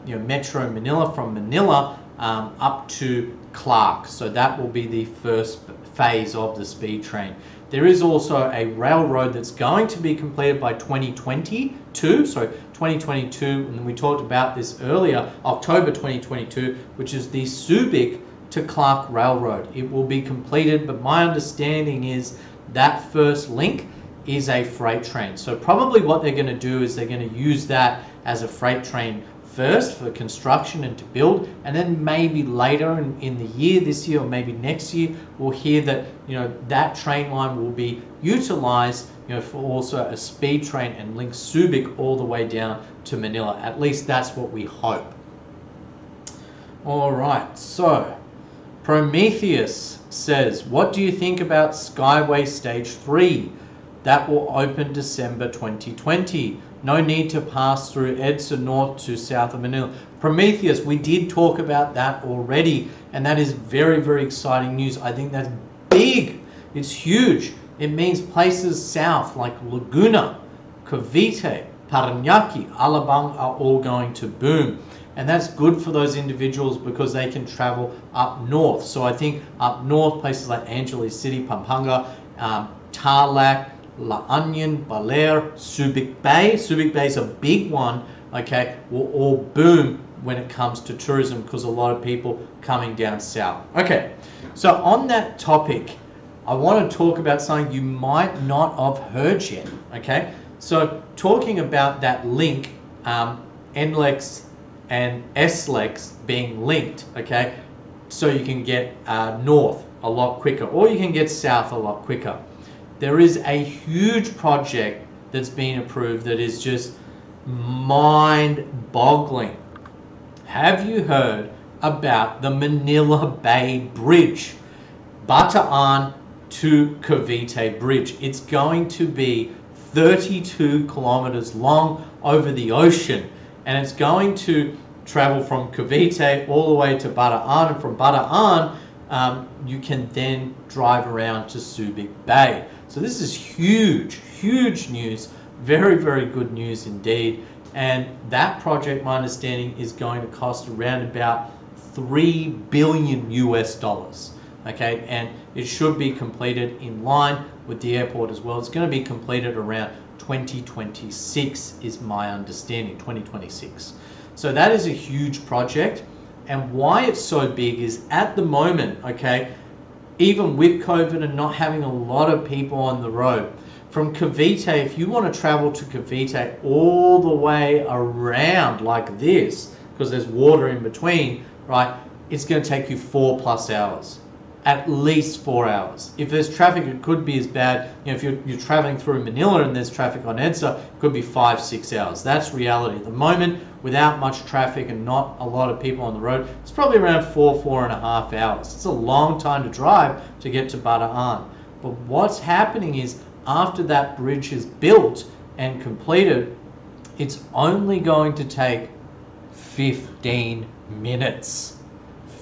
Metro Manila, from Manila up to Clark. So that will be the first phase of the speed train. There is also a railroad that's going to be completed by 2022. So 2022, and we talked about this earlier, October 2022, which is the Subic to Clark Railroad. It will be completed, but my understanding is that first link is a freight train. So probably what they're going to do is they're going to use that as a freight train first for construction and to build, and then maybe later in the year, this year or maybe next year, we'll hear that that train line will be utilized for also a speed train and link Subic all the way down to Manila. At least that's what we hope. All right, so Prometheus says, what do you think about Skyway Stage 3? That will open December 2020. No need to pass through Edsa north to south of Manila. Prometheus, we did talk about that already, and that is very, very exciting news. I think that's big. It's huge. It means places south like Laguna, Cavite, Parañaque, Alabang are all going to boom. And that's good for those individuals because they can travel up north. So I think up north, places like Angeles City, Pampanga, Tarlac, La Union, Baler, Subic Bay. Subic Bay is a big one, okay, will all boom when it comes to tourism because a lot of people coming down south. Okay, so on that topic, I want to talk about something you might not have heard yet, okay? So talking about that link, NLEX and SLEX being linked, okay? So you can get north a lot quicker, or you can get south a lot quicker. There is a huge project that's been approved that is just mind-boggling. Have you heard about the Manila Bay Bridge? Bataan to Cavite Bridge. It's going to be 32 kilometers long over the ocean, and it's going to travel from Cavite all the way to Bataan, and from Bataan you can then drive around to Subic Bay. So this is huge, huge news. Very, very good news indeed. And that project, my understanding, is going to cost around about $3 billion US. Okay, and it should be completed in line with the airport as well. It's going to be completed around 2026 is my understanding, 2026. So that is a huge project. And why it's so big is at the moment, okay, even with COVID and not having a lot of people on the road, from Cavite, if you want to travel to Cavite all the way around like this, because there's water in between, right, it's going to take you 4+ hours. at least 4 hours. If there's traffic, it could be as bad. If you're traveling through Manila and there's traffic on Edsa, it could be 5-6 hours. That's reality. At the moment, without much traffic and not a lot of people on the road, it's probably around 4.5 hours. It's a long time to drive to get to Bataan. But what's happening is, after that bridge is built and completed, it's only going to take 15 minutes.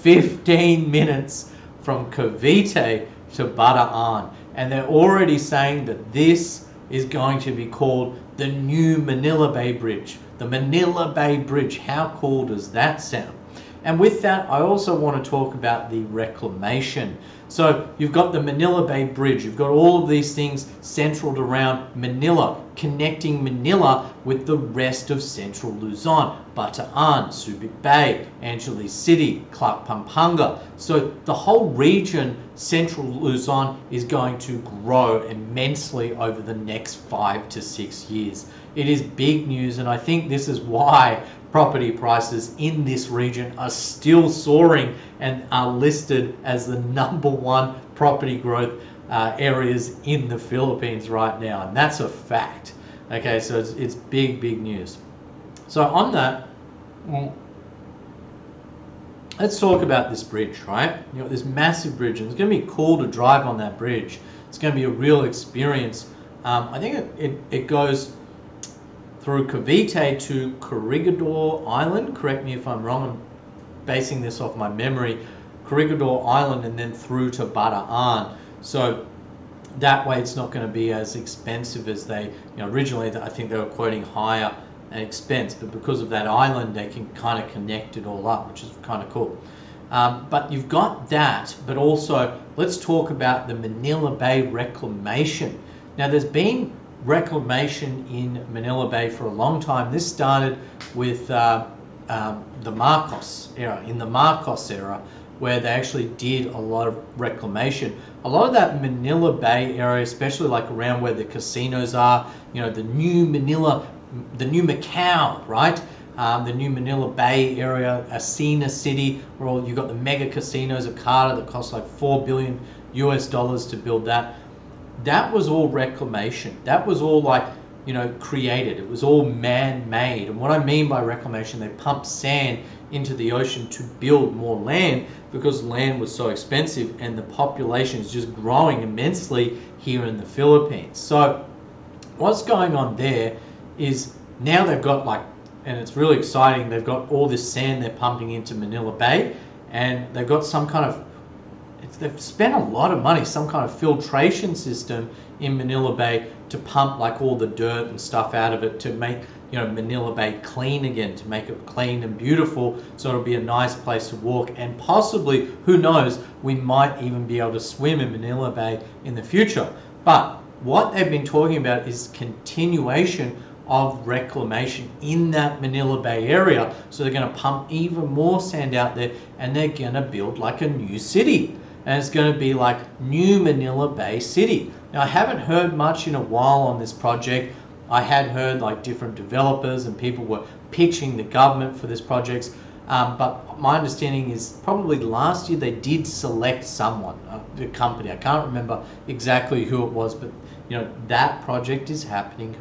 15 minutes from Cavite to Bataan. And they're already saying that this is going to be called the new Manila Bay Bridge. The Manila Bay Bridge. How cool does that sound? And with that, I also want to talk about the reclamation. So you've got the Manila Bay Bridge. You've got all of these things centered around Manila, connecting Manila with the rest of central Luzon. Bataan, Subic Bay, Angeles City, Clark Pampanga. So the whole region, central Luzon, is going to grow immensely over the next 5 to 6 years. It is big news, and I think this is why property prices in this region are still soaring and are listed as the #1 property growth areas in the Philippines right now, and that's a fact. Okay, so it's big news. So on that, let's talk about this bridge, right? You know, this massive bridge, and it's going to be cool to drive on that bridge. It's going to be a real experience. I think it goes through Cavite to Corregidor Island. Correct me if I'm wrong, I'm basing this off my memory. Corregidor Island and then through to Bataan. So that way it's not going to be as expensive as they, originally I think they were quoting higher expense, but because of that island they can kind of connect it all up, which is kind of cool. But you've got that, but also let's talk about the Manila Bay Reclamation. Now there's been reclamation in Manila Bay for a long time. This started with the Marcos era, in the Marcos era, where they actually did a lot of reclamation. A lot of that Manila Bay area, especially like around where the casinos are, the new Manila, the new Macau, right? The new Manila Bay area, Asina City, where all you've got the mega casinos of Carter that cost like $4 billion to build that. That was all reclamation. That was all created. It was all man-made. And what I mean by reclamation, they pumped sand into the ocean to build more land because land was so expensive and the population is just growing immensely here in the Philippines. So what's going on there is now they've got and it's really exciting, they've got all this sand they're pumping into Manila Bay, and they've got some kind of, they've spent a lot of money, some kind of filtration system in Manila Bay to pump all the dirt and stuff out of it to make Manila Bay clean again, to make it clean and beautiful, so it'll be a nice place to walk, and possibly, who knows, we might even be able to swim in Manila Bay in the future. But what they've been talking about is continuation of reclamation in that Manila Bay area. So they're going to pump even more sand out there, and they're going to build a new city. And it's going to be new Manila Bay City. Now, I haven't heard much in a while on this project. I had heard different developers and people were pitching the government for this project. But my understanding is probably last year they did select someone, the company. I can't remember exactly who it was, but that project is happening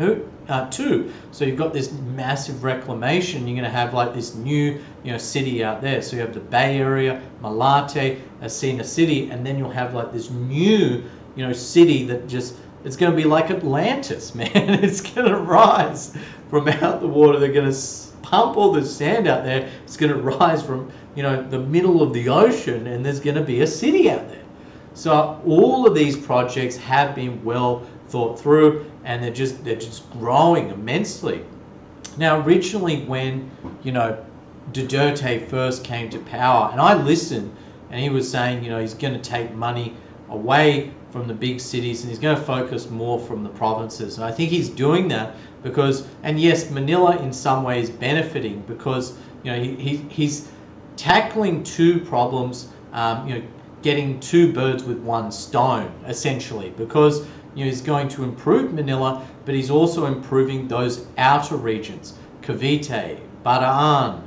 too. So you've got this massive reclamation. You're going to have this new city out there. So you have the Bay Area, Malate, Asina City, and then you'll have this new city that just, it's going to be like Atlantis, man. It's going to rise from out the water. They're going to pump all the sand out there. It's going to rise from the middle of the ocean, and there's going to be a city out there. So all of these projects have been well thought through, and they're just growing immensely. Now, originally when Duterte first came to power, and I listened, and he was saying he's going to take money away from the big cities and he's going to focus more from the provinces, and I think he's doing that because, and yes, Manila in some ways benefiting because he's tackling two problems, getting two birds with one stone essentially, because he's going to improve Manila, but he's also improving those outer regions, Cavite, Bataan,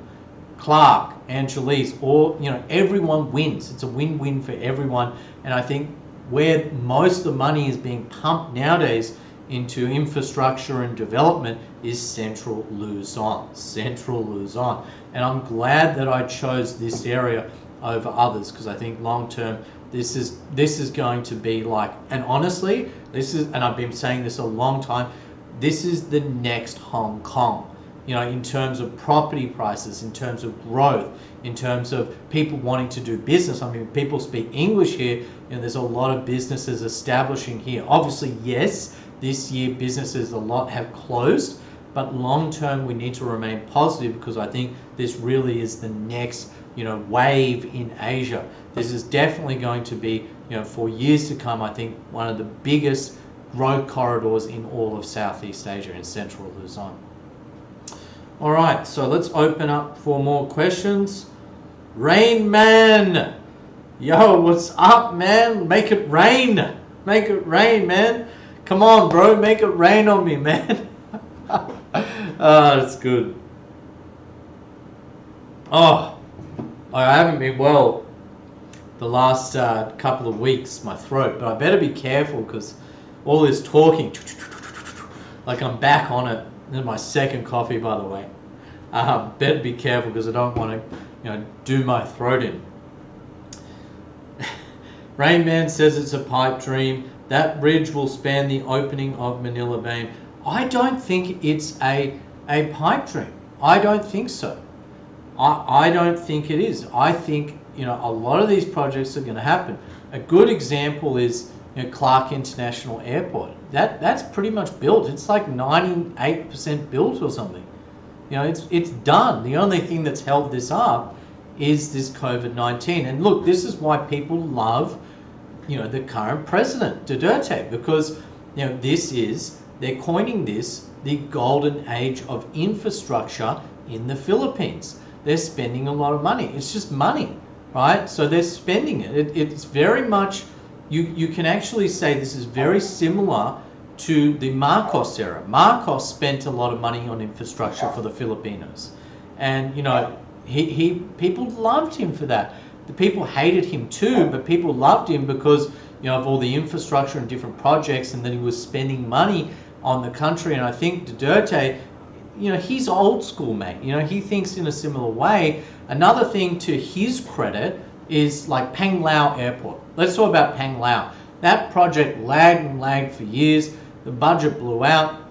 Clark, Angeles, or, you know, everyone wins. It's a win-win for everyone. And I think where most of the money is being pumped nowadays into infrastructure and development is Central Luzon. Central Luzon. And I'm glad that I chose this area over others, because I think long term this is going to be like, and honestly, this is, and I've been saying this a long time, this is the next Hong Kong. You know, in terms of property prices, in terms of growth, in terms of people wanting to do business. I mean, people speak English here, and there's a lot of businesses establishing here. Obviously, yes, this year businesses a lot have closed, but long term we need to remain positive, because I think this really is the next, you know, wave in Asia. This is definitely going to be, you know, for years to come, I think one of the biggest growth corridors in all of Southeast Asia, in Central Luzon. All right, so let's open up for more questions. Rain Man, yo, what's up, man? Make it rain. Make it rain, man. Come on, bro, make it rain on me, man. That's good. Oh, I haven't been well the last couple of weeks, my throat, but I better be careful, because all this talking, like I'm back on it. This is my second coffee, by the way. Better be careful, because I don't want to, you know, do my throat in. Rain Man says it's a pipe dream. That bridge will span the opening of Manila Bay. I don't think it's a pipe dream. I don't think so. I don't think it is. I think, you know, a lot of these projects are going to happen. A good example is, you know, Clark International Airport. That's pretty much built. It's like 98% built or something. You know, it's done. The only thing that's held this up is this COVID-19. And look, this is why people love, you know, the current president, Duterte, because, you know, they're coining this the golden age of infrastructure in the Philippines. They're spending a lot of money. It's just money, right? So they're spending it. It's very much, you can actually say this is very similar to the Marcos era. Marcos spent a lot of money on infrastructure for the Filipinos. And, you know, people loved him for that. The people hated him too, but people loved him because, you know, of all the infrastructure and different projects, and that he was spending money on the country. And I think Duterte, you know, he's old school, mate. You know, he thinks in a similar way. Another thing to his credit is like Peng Lao Airport. Let's talk about Peng Lao. That project lagged for years. The budget blew out.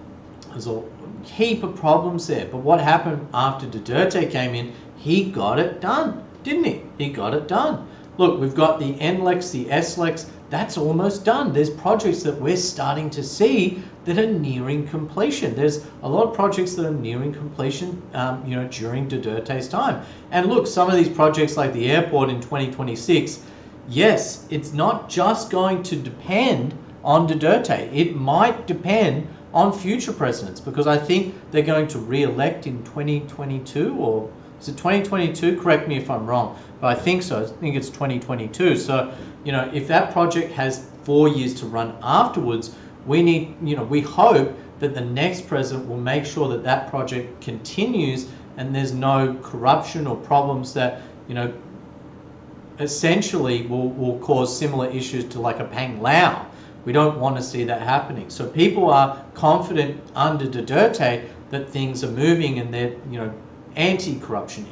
There's a heap of problems there. But what happened after Duterte came in, he got it done, didn't he? He got it done. Look, we've got the NLEX, the SLEX, that's almost done. There's projects that we're starting to see that are nearing completion. There's a lot of projects that are nearing completion, you know, during Duterte's time. And look, some of these projects like the airport in 2026, yes, it's not just going to depend on Duterte. It might depend on future presidents, because I think they're going to re-elect in 2022, or is it 2022? Correct me if I'm wrong, but I think so. I think it's 2022. So, you know, if that project has 4 years to run afterwards, we need, you know, we hope that the next president will make sure that that project continues and there's no corruption or problems that, you know, essentially will cause similar issues to like a Peng Lao. We don't want to see that happening. So people are confident under Duterte that things are moving, and they're, you know, anti-corruption,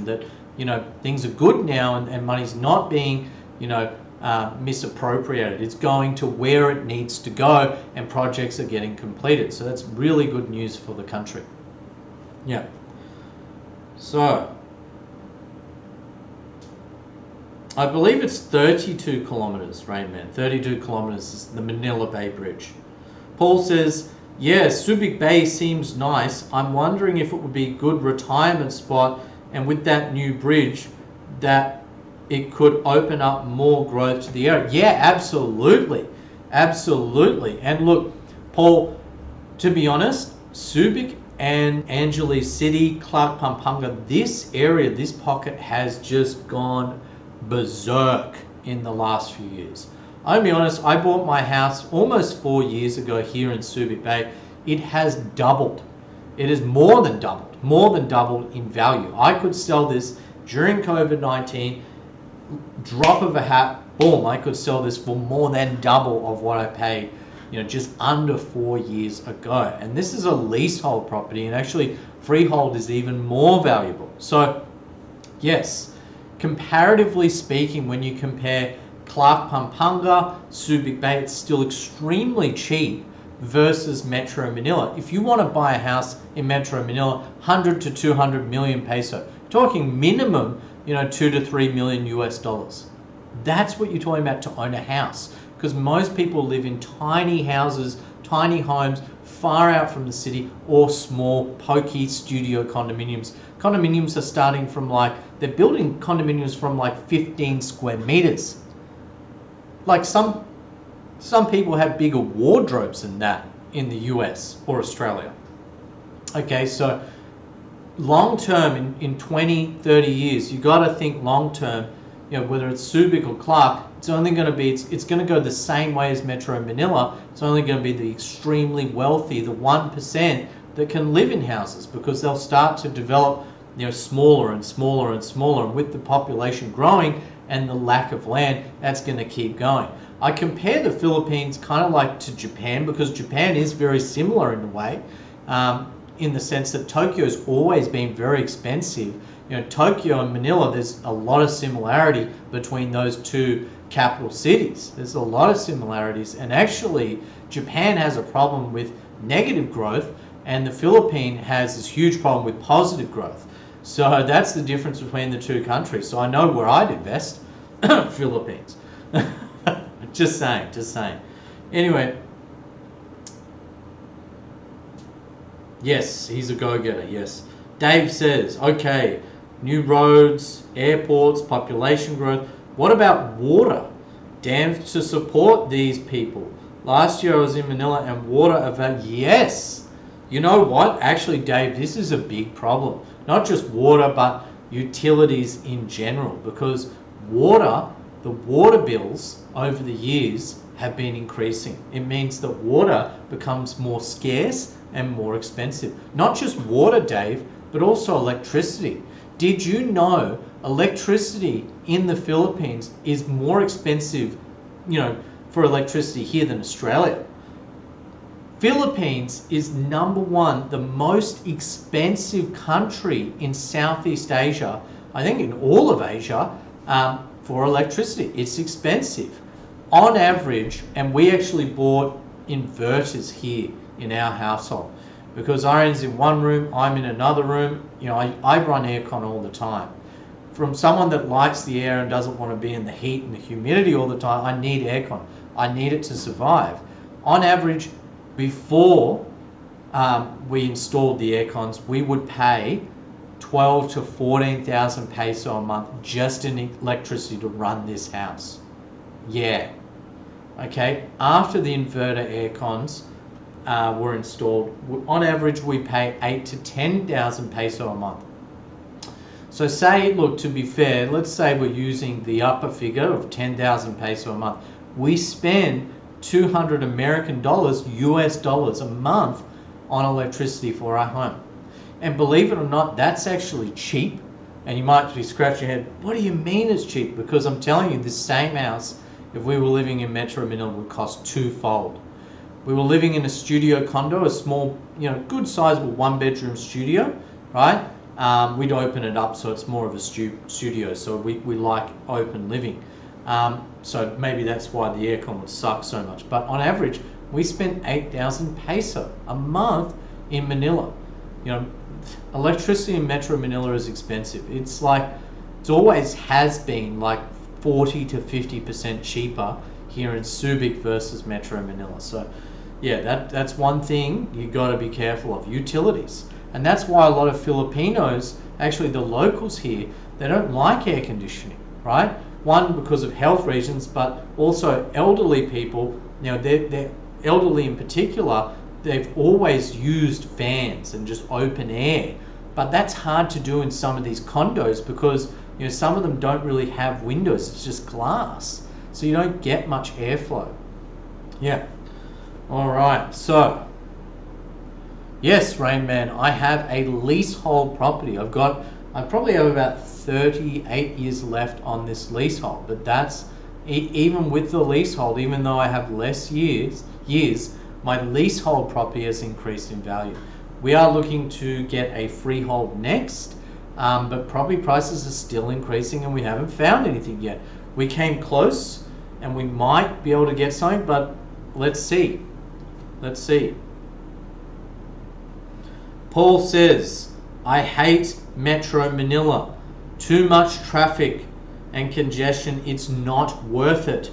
that, you know, things are good now, and money's not being, you know, misappropriated. It's going to where it needs to go, and projects are getting completed. So that's really good news for the country. Yeah. So I believe it's 32 kilometers, Rainman. 32 kilometers is the Manila Bay Bridge. Paul says, yeah, Subic Bay seems nice. I'm wondering if it would be a good retirement spot, and with that new bridge, that it could open up more growth to the area. Yeah, absolutely. Absolutely. And look, Paul, to be honest, Subic and Angeles City, Clark, Pampanga, this area, this pocket has just gone berserk in the last few years. I'll be honest, I bought my house almost 4 years ago here in Subic Bay. It has doubled. It is more than doubled in value. I could sell this during COVID-19, drop of a hat, boom, I could sell this for more than double of what I paid, just under 4 years ago. And this is a leasehold property, and actually freehold is even more valuable. So yes, comparatively speaking, when you compare Clark Pampanga, Subic Bay, it's still extremely cheap versus Metro Manila. If you want to buy a house in Metro Manila, 100 to 200 million peso, talking minimum, 2 to 3 million US dollars. That's what you're talking about to own a house, because most people live in tiny houses, tiny homes, far out from the city, or small, pokey studio condominiums. Condominiums are starting from they're building condominiums from 15 square meters. Some people have bigger wardrobes than that in the US or Australia. Okay, so long term, in 20, 30 years, you got to think long term, whether it's Subic or Clark, it's only going to be, it's going to go the same way as Metro Manila. It's only going to be the extremely wealthy, the 1% that can live in houses, because they'll start to develop, smaller and smaller and smaller. And with the population growing and the lack of land, that's going to keep going. I compare the Philippines kind of to Japan, because Japan is very similar in a way, in the sense that Tokyo's always been very expensive. Tokyo and Manila, there's a lot of similarity between those two capital cities. There's a lot of similarities, and actually Japan has a problem with negative growth, and the Philippines has this huge problem with positive growth. So that's the difference between the two countries. So I know where I'd invest. Philippines. Just saying. Anyway, yes, he's a go-getter, yes. Dave says, okay, new roads, airports, population growth. What about water? Dams to support these people. Last year I was in Manila and water available. Yes. You know what? Actually, Dave, this is a big problem. Not just water, but utilities in general, because the water bills over the years have been increasing. It means that water becomes more scarce and more expensive. Not just water, Dave, but also electricity. Did you know electricity in the Philippines is more expensive, for electricity here than Australia? Philippines is number one, the most expensive country in Southeast Asia, I think in all of Asia, for electricity. It's expensive. On average, and we actually bought inverters here in our household, because Arianne's in one room, I'm in another room. I run aircon all the time. From someone that likes the air and doesn't want to be in the heat and the humidity all the time, I need aircon. I need it to survive. On average, before we installed the aircons, we would pay 12 to 14,000 peso a month just in electricity to run this house. Yeah. Okay. After the inverter aircons were installed, on average we pay 8 to 10,000 peso a month. So say, look, to be fair, let's say we're using the upper figure of 10,000 peso a month. We spend 200 American dollars, US dollars a month on electricity for our home. And believe it or not, that's actually cheap. And you might be scratching your head, what do you mean it's cheap? Because I'm telling you, this same house, if we were living in Metro Manila, would cost twofold. We were living in a studio condo, a small, good sizable 1-bedroom studio, right? We'd open it up so it's more of a studio, so we like open living. So maybe that's why the aircon would suck so much. But on average, we spent 8,000 peso a month in Manila. Electricity in Metro Manila is expensive. It's it always has been 40 to 50% cheaper here in Subic versus Metro Manila. So yeah, that's one thing you got to be careful of, utilities. And that's why a lot of Filipinos, actually the locals here, they don't like air conditioning, right? One, because of health reasons, but also elderly people, they're elderly in particular, they've always used fans and just open air. But that's hard to do in some of these condos because some of them don't really have windows, it's just glass. So you don't get much airflow. Yeah. All right, so Yes, Rain Man, I have a leasehold property. I probably have about 38 years left on this leasehold, but that's even with the leasehold, even though I have less years, my leasehold property has increased in value. We are looking to get a freehold next, but property prices are still increasing and we haven't found anything yet. We came close and we might be able to get something, but let's see. Let's see. Paul says, I hate Metro Manila. Too much traffic and congestion. It's not worth it.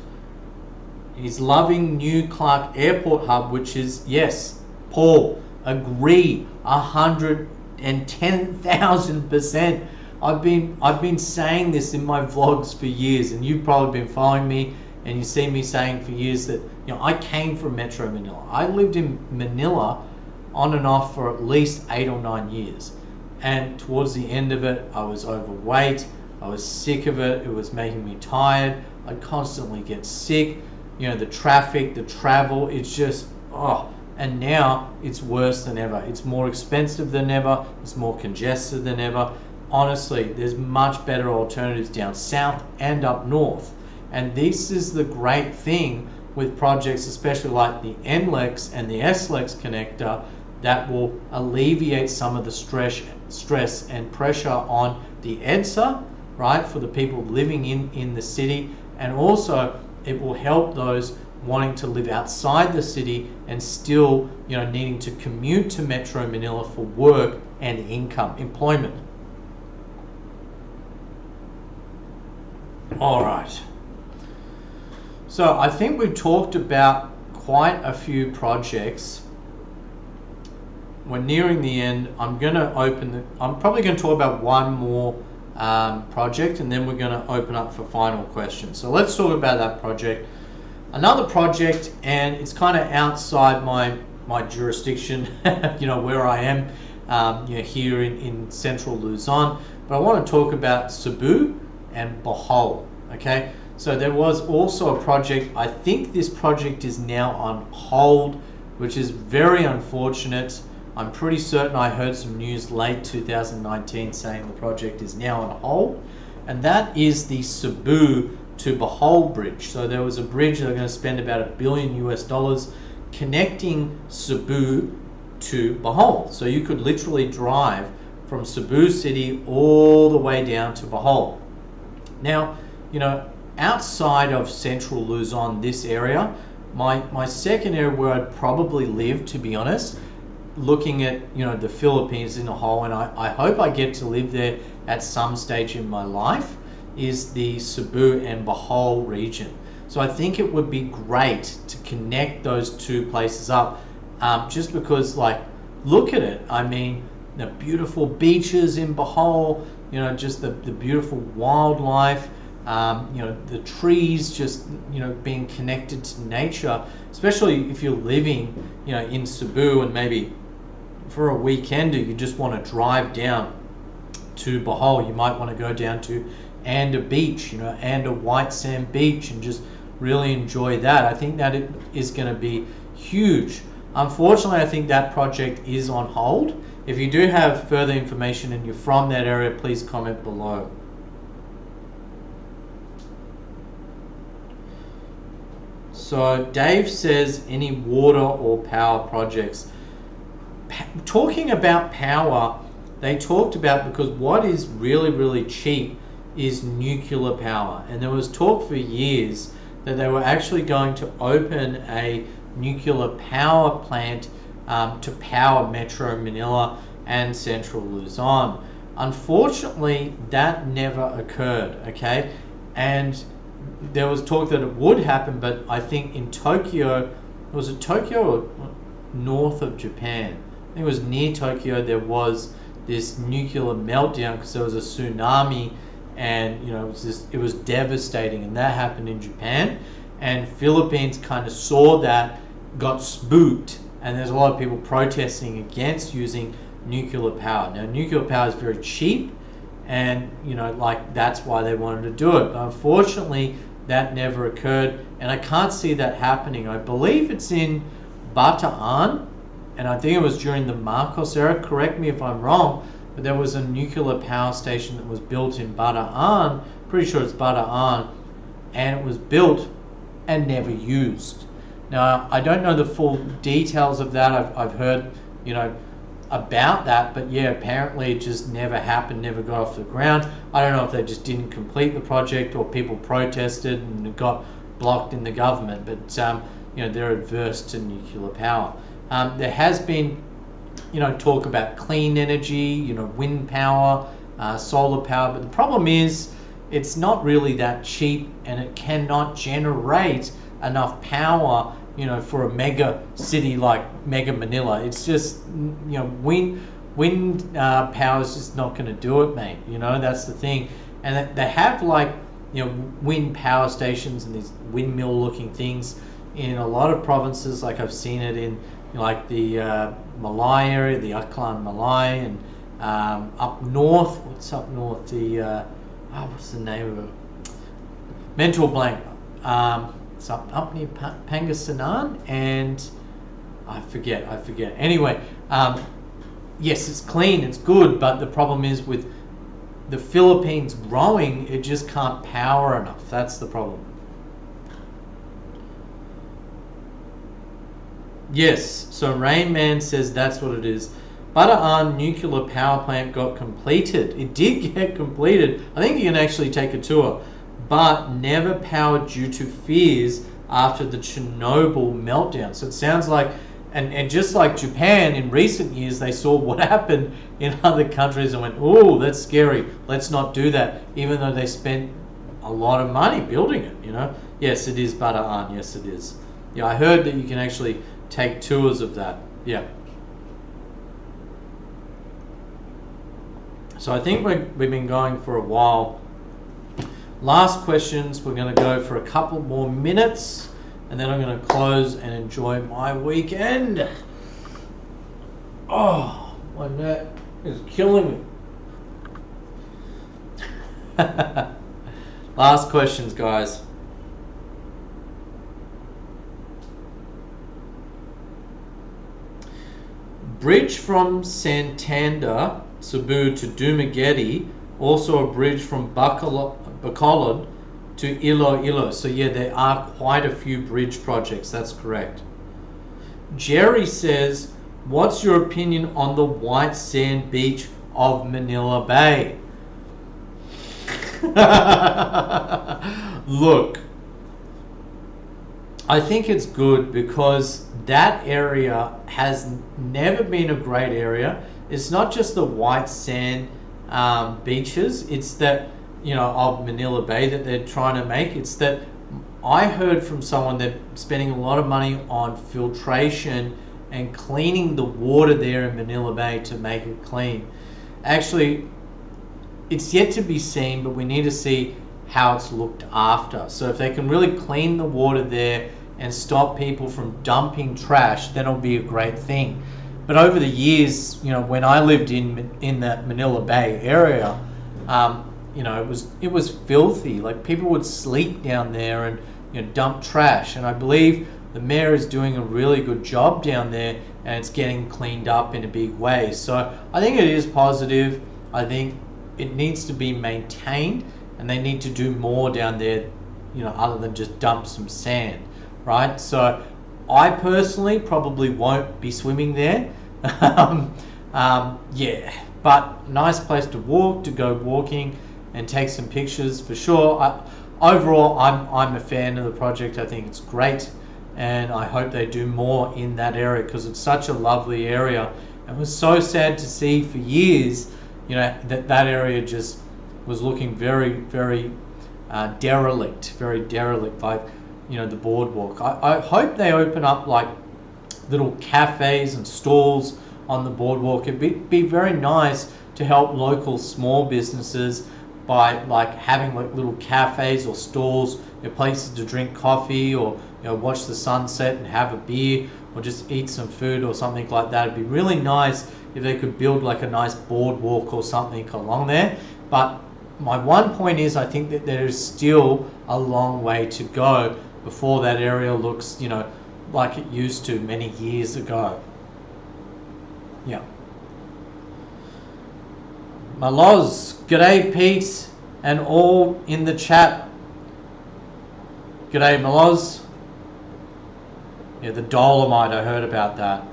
He's loving New Clark Airport Hub, which is, yes, Paul, agree, 110,000%. I've been saying this in my vlogs for years, and you've probably been following me, and you see me saying for years that, you know, I came from Metro Manila. I lived in Manila on and off for at least 8 or 9 years, and towards the end of it, I was overweight. I was sick of it. It was making me tired. I'd constantly get sick. You know, the traffic, the travel, it's just, oh. And now it's worse than ever. It's more expensive than ever. It's more congested than ever. Honestly, there's much better alternatives down south and up north. And this is the great thing with projects, especially like the NLEX and the SLEX connector, that will alleviate some of the stress and pressure on the Edsa, right, for the people living in the city, and also it will help those wanting to live outside the city and still, you know, needing to commute to Metro Manila for work and income, employment. All right. So I think we've talked about quite a few projects. We're nearing the end. I'm probably going to talk about one more project, and then we're going to open up for final questions. So let's talk about that project. Another project, and it's kind of outside my jurisdiction, you know, where I am, you know, here in central Luzon. But I want to talk about Cebu and Bohol. Okay, so there was also a project. I think this project is now on hold, which is very unfortunate. I'm pretty certain I heard some news late 2019 saying the project is now on hold, and that is the Cebu to Bohol bridge. So there was a bridge they're going to spend about $1 billion connecting Cebu to Bohol. So you could literally drive from Cebu City all the way down to Bohol. Now, you know, outside of central Luzon, this area, my second area where I'd probably live, to be honest, looking at, you know, the Philippines in a whole, and I hope I get to live there at some stage in my life, is the Cebu and Bohol region. So I think it would be great to connect those two places up, just because, like, look at it. I mean, the beautiful beaches in Bohol, you know, just the beautiful wildlife, you know, the trees, just, you know, being connected to nature, especially if you're living, you know, in Cebu and maybe for a weekend you just want to drive down to Bohol. You might want to go down to Anda Beach, you know, Anda White Sand Beach, and just really enjoy that. I think that it is going to be huge. Unfortunately, I think that project is on hold. If you do have further information and you're from that area, please comment below. So Dave says, any water or power projects? Talking about power, they talked about, because what is really, really cheap is nuclear power. And there was talk for years that they were actually going to open a nuclear power plant to power Metro Manila and central Luzon. Unfortunately, that never occurred, okay? And there was talk that it would happen, but I think in Tokyo, was it Tokyo or north of Japan? I think it was near Tokyo, there was this nuclear meltdown because there was a tsunami, and, you know, it was devastating, and that happened in Japan. And Philippines kind of saw that, got spooked, and there's a lot of people protesting against using nuclear power. Now, nuclear power is very cheap, and, you know, like, that's why they wanted to do it. But unfortunately, that never occurred, and I can't see that happening. I believe it's in Bataan, and I think it was during the Marcos era, correct me if I'm wrong, but there was a nuclear power station that was built in Bataan, pretty sure it's Bataan, and it was built and never used. Now, I don't know the full details of that. I've heard, about that, but yeah, apparently it just never happened, never got off the ground. I don't know if they just didn't complete the project or people protested and it got blocked in the government, but they're adverse to nuclear power. There has been, talk about clean energy, wind power, solar power, but the problem is it's not really that cheap and it cannot generate enough power, for a mega city like mega Manila. It's just, wind power is just not going to do it, mate. That's the thing. And they have wind power stations and these windmill looking things in a lot of provinces. Like I've seen it in the Malay area, the Aklan Malay, and up north. What's up north? The what's the name of it? Mental blank. It's up near Pangasinan, and I forget. Anyway, yes, it's clean, it's good, but the problem is with the Philippines growing, it just can't power enough. That's the problem. Yes, so Rain Man says that's what it is. Bataan nuclear power plant got completed. It did get completed. I think you can actually take a tour, but never powered due to fears after the Chernobyl meltdown. So it sounds like, and just like Japan in recent years, they saw what happened in other countries and went, oh, that's scary, let's not do that, even though they spent a lot of money building it, Yes, it is Bataan, yes it is. Yeah, I heard that you can actually take tours of that, yeah. So I think we've been going for a while. Last questions, we're going to go for a couple more minutes and then I'm going to close and enjoy my weekend. Oh, my neck is killing me. Last questions, guys. Bridge from Santander, Cebu to Dumaguete, also a bridge from Bacolod to Iloilo. So yeah, there are quite a few bridge projects, that's correct. Jerry says, what's your opinion on the white sand beach of Manila Bay? Look, I think it's good because that area has never been a great area. It's not just the white sand beaches, it's that, of Manila Bay that they're trying to make. It's that I heard from someone that spending a lot of money on filtration and cleaning the water there in Manila Bay to make it clean. Actually, it's yet to be seen, but we need to see how it's looked after. So if they can really clean the water there and stop people from dumping trash, then it'll be a great thing. But over the years, when I lived in that Manila Bay area, it was filthy. Like people would sleep down there and dump trash. And I believe the mayor is doing a really good job down there, and it's getting cleaned up in a big way. So I think it is positive. I think it needs to be maintained, and they need to do more down there, other than just dump some sand, right? So I personally probably won't be swimming there. Yeah, but nice place to go walking and take some pictures for sure. Overall, I'm a fan of the project. I think it's great, and I hope they do more in that area because it's such a lovely area. It was so sad to see for years, that area just was looking very, very derelict, like, the boardwalk. I hope they open up like little cafes and stalls on the boardwalk. It'd be very nice to help local small businesses by like having like little cafes or stalls, places to drink coffee or watch the sunset and have a beer or just eat some food or something like that. It'd be really nice if they could build like a nice boardwalk or something along there. But my one point is I think that there is still a long way to go before that area looks, like it used to many years ago. Yeah. Maloz, g'day Pete, and all in the chat. G'day Maloz. Yeah, the Dolomite, I heard about that.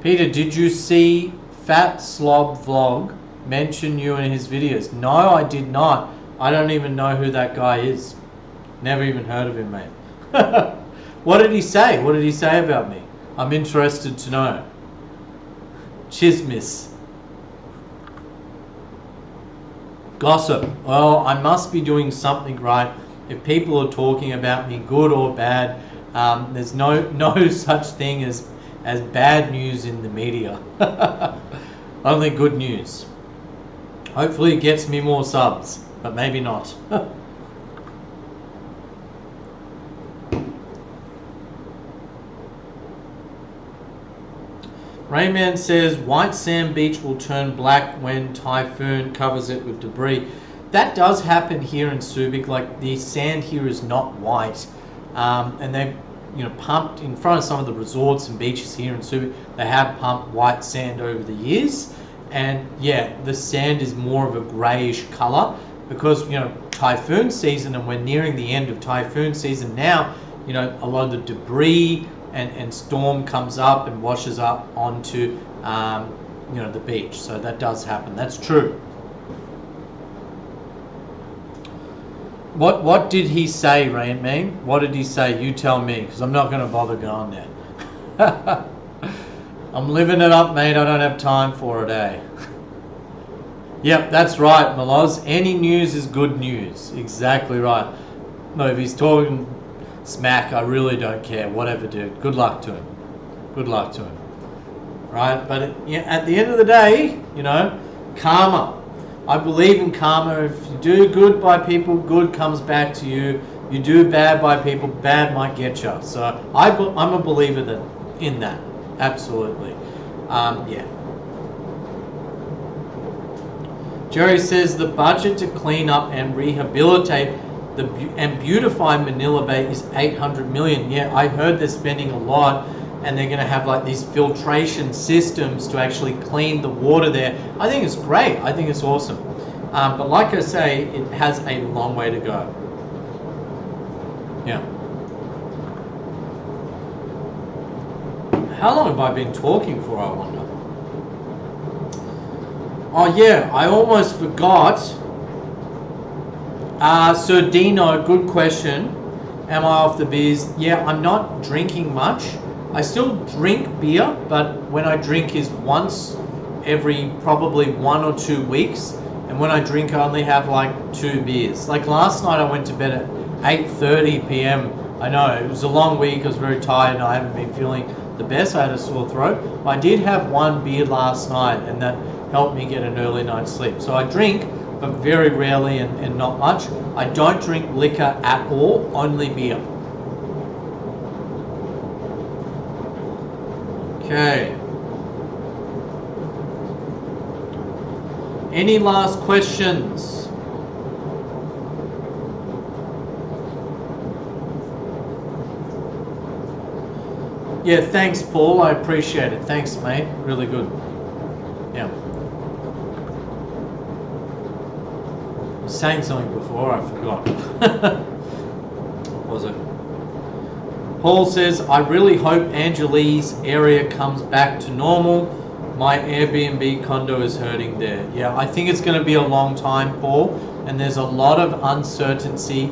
Peter, did you see Fat Slob Vlog mention you in his videos? No, I did not. I don't even know who that guy is. Never even heard of him, mate. What did he say? What did he say about me? I'm interested to know. Chismis. Gossip. Well, I must be doing something right. If people are talking about me, good or bad, there's no such thing as bad news in the media. Only good news. Hopefully it gets me more subs, but maybe not. Rayman says white sand beach will turn black when typhoon covers it with debris. That does happen here in Subic. Like, the sand here is not white, and they've pumped in front of some of the resorts and beaches here in Subic. They have pumped white sand over the years, and yeah, the sand is more of a greyish colour because typhoon season, and we're nearing the end of typhoon season now. A lot of the debris and storm comes up and washes up onto the beach. So that does happen. That's true. What did he say, Rain Man? What did he say? You tell me, because I'm not going to bother going there. I'm living it up, mate. I don't have time for it, eh? Yep, that's right, Maloz. Any news is good news. Exactly right. No, if he's talking smack, I really don't care. Whatever, dude. Good luck to him. Good luck to him. Right? But at the end of the day, karma. I believe in karma. If you do good by people, good comes back to you. You do bad by people, bad might get you. So I'm a believer in that. Absolutely. Yeah. Jerry says the budget to clean up and rehabilitate and beautify Manila Bay is 800 million. Yeah, I heard they're spending a lot, and they're going to have like these filtration systems to actually clean the water there. I think it's great. I think it's awesome. But like I say, it has a long way to go. Yeah. How long have I been talking for, I wonder? Oh yeah, I almost forgot. Sir Dino, good question. Am I off the beers? Yeah, I'm not drinking much. I still drink beer, but when I drink is once every probably 1 or 2 weeks. And when I drink, I only have like 2 beers. Like last night I went to bed at 8:30 p.m. I know, it was a long week, I was very tired and I haven't been feeling the best. I had a sore throat. But I did have 1 beer last night, and that helped me get an early night's sleep. So I drink, but very rarely and not much. I don't drink liquor at all, only beer. Okay. Any last questions? Yeah, thanks, Paul. I appreciate it. Thanks, mate. Really good. Yeah. I was saying something before, I forgot. What was it? Paul says, I really hope Angeli's area comes back to normal. My Airbnb condo is hurting there. Yeah, I think it's going to be a long time, Paul, and there's a lot of uncertainty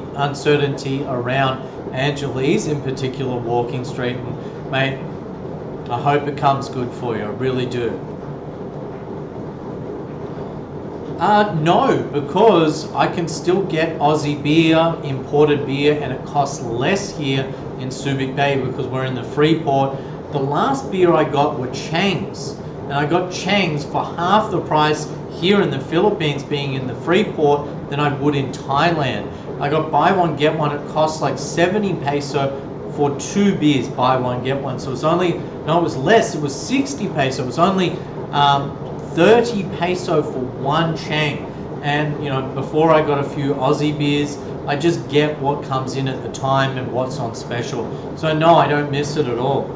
around Angeli's, in particular Walking Street. And mate, I hope it comes good for you. I really do. No, because I can still get Aussie beer, imported beer, and it costs less here in Subic Bay because we're in the Freeport. The last beer I got were Chang's, and I got Chang's for half the price here in the Philippines, being in the Freeport, than I would in Thailand. I got buy one, get one. It costs like 70 peso for 2 beers, buy one, get one. So it's only, no, it was less. It was 60 peso. It was only 30 peso for 1 Chang. And before I got a few Aussie beers, I just get what comes in at the time and what's on special. So no, I don't miss it at all.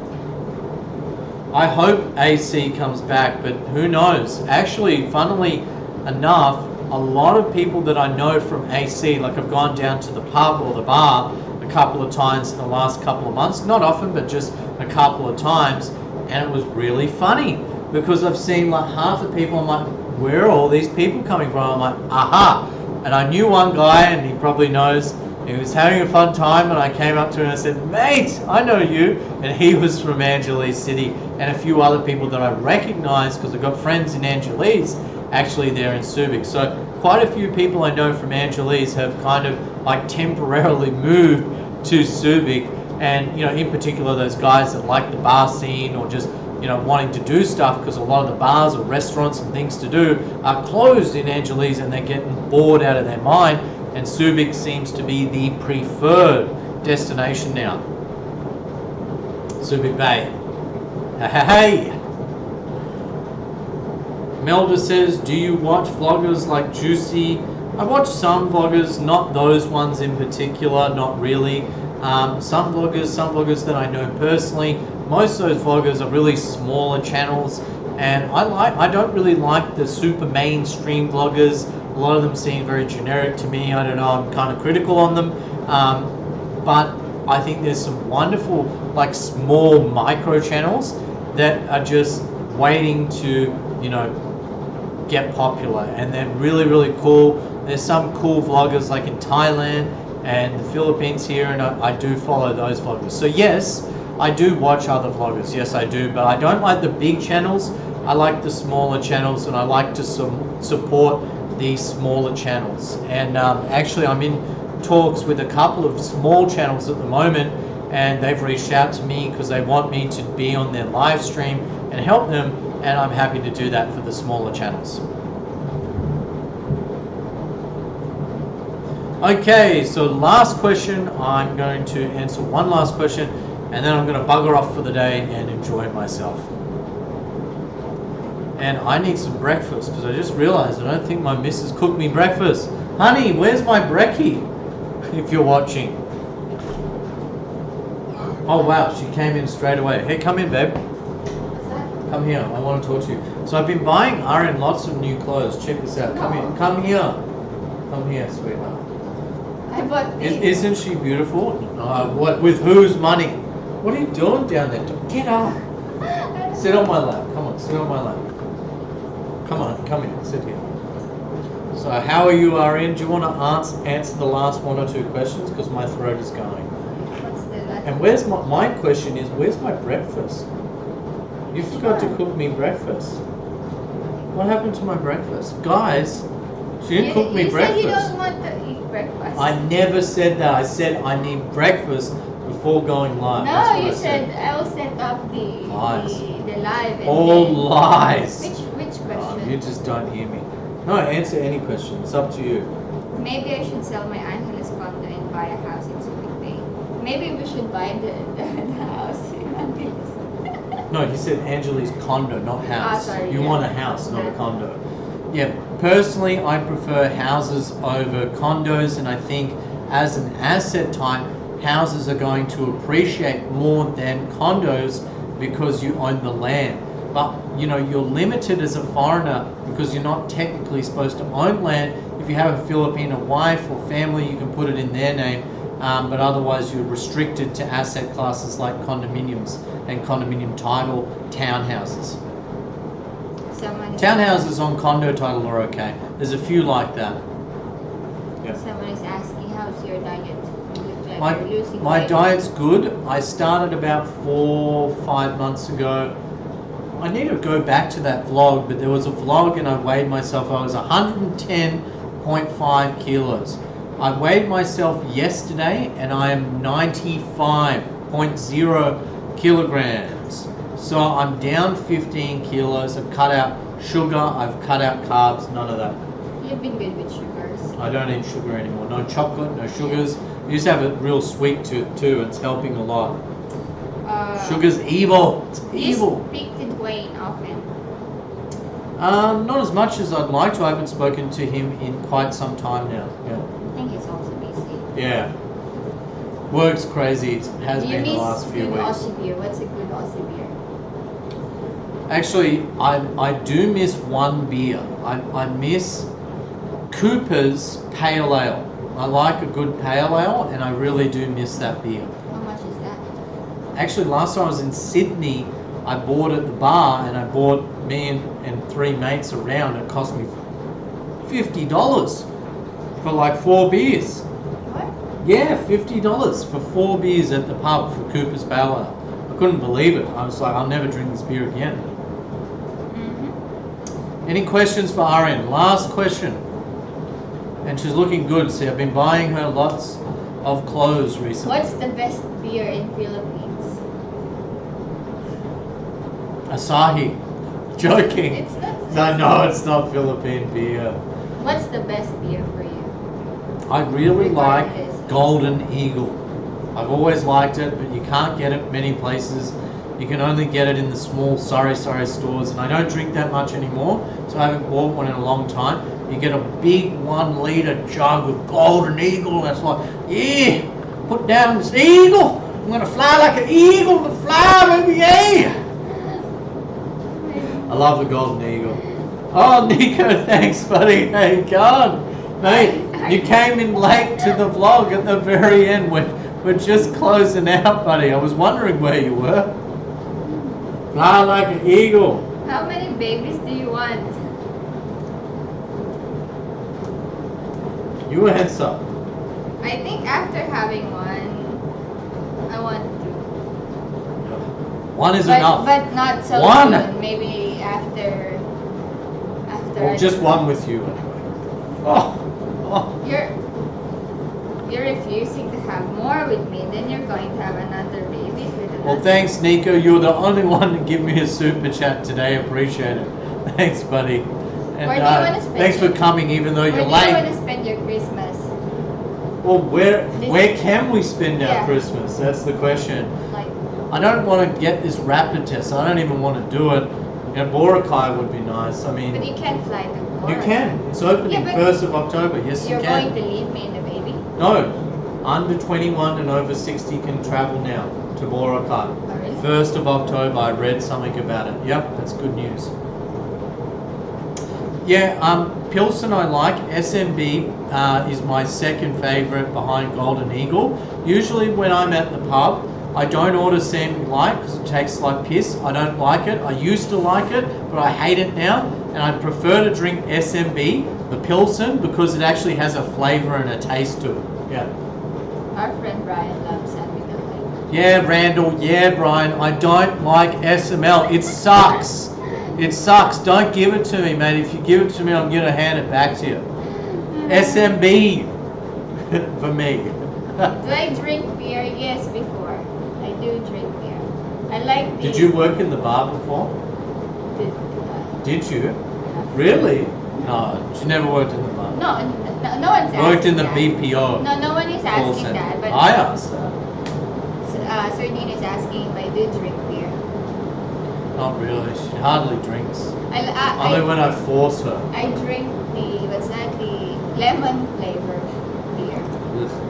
I hope AC comes back, but who knows? Actually, funnily enough, a lot of people that I know from AC, like I've gone down to the pub or the bar a couple of times in the last couple of months, not often, but just a couple of times, and it was really funny because I've seen like half the people, I'm like, where are all these people coming from? I'm like, aha! And I knew one guy, and he probably knows, he was having a fun time, and I came up to him and I said, mate, I know you. And he was from Angeles City, and a few other people that I recognize because I've got friends in Angeles, actually there in Subic. So quite a few people I know from Angeles have kind of like temporarily moved to Subic, and you know, in particular those guys that like the bar scene or just, you know, wanting to do stuff, because a lot of the bars or restaurants and things to do are closed in Angeles and they're getting bored out of their mind, and Subic seems to be the preferred destination now. Subic Bay. Hey! Melda says, do you watch vloggers like Juicy? I watch some vloggers, not those ones in particular, not really. Some vloggers that I know personally. Most of those vloggers are really smaller channels, and I don't really like the super mainstream vloggers. A lot of them seem very generic to me. I don't know, I'm kind of critical on them. But I think there's some wonderful, like small micro channels that are just waiting to, you know, get popular, and they're really, really cool. There's some cool vloggers like in Thailand and the Philippines here, and I do follow those vloggers. So yes, I do watch other vloggers, yes I do, but I don't like the big channels. I like the smaller channels, and I like to support these smaller channels. And actually I'm in talks with a couple of small channels at the moment, and they've reached out to me because they want me to be on their live stream and help them, and I'm happy to do that for the smaller channels. Okay, so last question, I'm going to answer one last question, and then I'm going to bugger off for the day and enjoy myself. And I need some breakfast, because I just realized I don't think my missus cooked me breakfast. Honey, where's my brekkie? If you're watching. Oh wow, she came in straight away. Hey, come in, babe. Come here, I want to talk to you. So I've been buying Arianne lots of new clothes. Check this out. Come here. Come here. Come here, sweetheart. I bought these. Isn't she beautiful? What? With whose money? What are you doing down there? Get up. Sit on my lap. Come on, sit on my lap. Come on, come here. Sit here. So how are you, Arianne? Do you want to answer the last one or two questions? Because my throat is going. What's the last? And where's my question is, where's my breakfast? You forgot to cook me breakfast. What happened to my breakfast? Guys, she didn't cook me breakfast. You said you don't want to eat breakfast. I never said that. I said I need breakfast before going live. No, you said I will set up the live. And all then lies. Which question? You just don't hear me. No, answer any question. It's up to you. Maybe I should sell my Angeles condo and buy a house in Subic Bay. Maybe we should buy the house in Angeles. No, you said Angeles condo, not house. Sorry, you want a house, not a condo. Yeah, personally, I prefer houses over condos, and I think as an asset type, houses are going to appreciate more than condos because you own the land. But you know, you're limited as a foreigner because you're not technically supposed to own land. If you have a Filipino wife or family, you can put it in their name, but otherwise you're restricted to asset classes like condominiums and condominium title townhouses. Townhouses on condo title are okay. There's a few like that. Yep. Someone is asking, how's your diet? You look like you're losing My weight. diet's good. I started about 4 or 5 months ago. I need to go back to that vlog, but there was a vlog and I weighed myself. I was 110.5 kilos. I weighed myself yesterday and I am 95.0 kilograms. So I'm down 15 kilos. I've cut out sugar, I've cut out carbs, none of that. You've been good with sugars. I don't eat sugar anymore. No chocolate, no sugars. I used to have a real sweet tooth too. It's helping a lot. Sugar's evil. It's evil. You speak to Dwayne often? Not as much as I'd like to. I haven't spoken to him in quite some time now. Yeah. I think he's also busy. Yeah. Work's crazy. It has been the last few weeks. Aussie beer? What's a good Aussie beer? Actually, I do miss one beer. I miss Cooper's Pale Ale. I like a good Pale Ale, and I really do miss that beer. How much is that? Actually, last time I was in Sydney, I bought at the bar, and I bought me and three mates around. It cost me $50 for like 4 beers. What? Yeah, $50 for 4 beers at the pub for Cooper's Pale Ale. I couldn't believe it. I was like, I'll never drink this beer again. Mm-hmm. Any questions for Arianne? Last question. And she's looking good. See, I've been buying her lots of clothes recently. What's the best beer in Philippines? Asahi. Joking. It's not. No, it's not Philippine beer. What's the best beer for you? I really like Regardless. Golden Eagle. I've always liked it, but you can't get it many places. You can only get it in the small sorry stores, and I don't drink that much anymore, so I haven't bought one in a long time. You get a big 1 litre jug of Golden Eagle, and it's like, yeah, put down this eagle. I'm gonna fly like an eagle, to fly, baby, yeah. I love the Golden Eagle. Oh, Nico, thanks, buddy. Hey, God, mate, you came in late to the vlog at the very end. We're just closing out, buddy. I was wondering where you were. Fly like an eagle. How many babies do you want? You answer. I think after having one, I want two. One is enough. But not so One. soon. Maybe after. Well, just one with you anyway. Oh. You're refusing to have more with me. Then you're going to have another baby with another. Well, thanks, Nico. You're the only one to give me a super chat today. Appreciate it. Thanks, buddy. And Where do you want to spend thanks for coming, even though Where you're do you want late. to spend your Christmas? Well, where can we spend our Yeah. Christmas? That's the question. Like, I don't want to get this rapid test. I don't even want to do it. You know, Boracay would be nice. I mean, but you can't fly to Boracay. you can. It's opening Yeah, but 1st of October. Yes, you You're can. going to leave me and the baby? No, under 21 and over 60 can travel now to Boracay. Oh, really? 1st of October, I read something about it. Yep, that's good news. Yeah, Pilsen I like. SMB is my second favourite behind Golden Eagle. Usually when I'm at the pub, I don't order Sandy Light because it tastes like piss. I don't like it. I used to like it, but I hate it now. And I prefer to drink SMB, the Pilsen, because it actually has a flavour and a taste to it. Yeah. Our friend Brian loves San Miguel Light. Yeah, Randall. Yeah, Brian. I don't like SML. It sucks. It sucks. Don't give it to me, mate. If you give it to me, I'm going to hand it back to you. SMB for me. Do I drink beer? Yes, before. I do drink beer. I like beer. Did you work in the bar before? Did you? Really? No, she never worked in the bar. No one's asking Worked in the that. BPO. No one is call asking center. that. But I asked that. Sardine is asking if I do drink beer. Not really. She hardly drinks. I Only when I force her. drink the lemon flavored beer.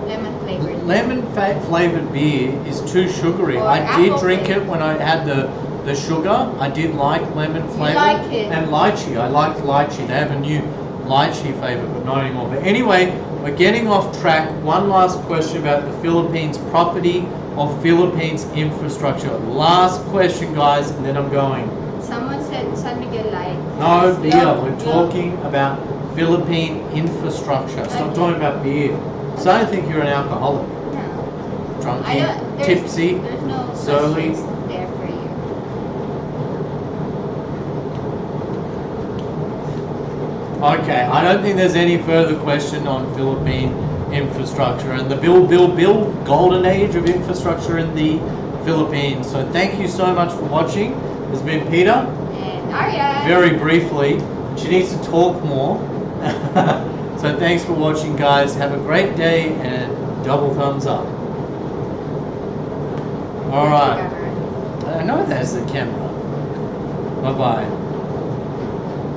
Lemon flavored. Lemon flavored beer is too sugary. Or I did apple drink flavour. it when I had the sugar. I did like lemon flavor. like it. And lychee. I liked lychee. They have a new lychee flavor, but not anymore. But anyway, we're getting off track. One last question about the Philippines property of Philippines infrastructure. Last question, guys, and then I'm going. Someone said San Miguel Light. No beer. No, We're no. talking about Philippine infrastructure. Stop Okay. talking about beer. So I don't think you're an alcoholic. No. Drunky, There's tipsy, no surly. questions there for you. Okay, I don't think there's any further question on Philippine infrastructure and the Bill golden age of infrastructure in the Philippines. So thank you so much for watching. There's been Peter. And Arianne. Very briefly, she needs to talk more. So thanks for watching, guys. Have a great day and double thumbs up. All right. I know there's the camera. Bye-bye.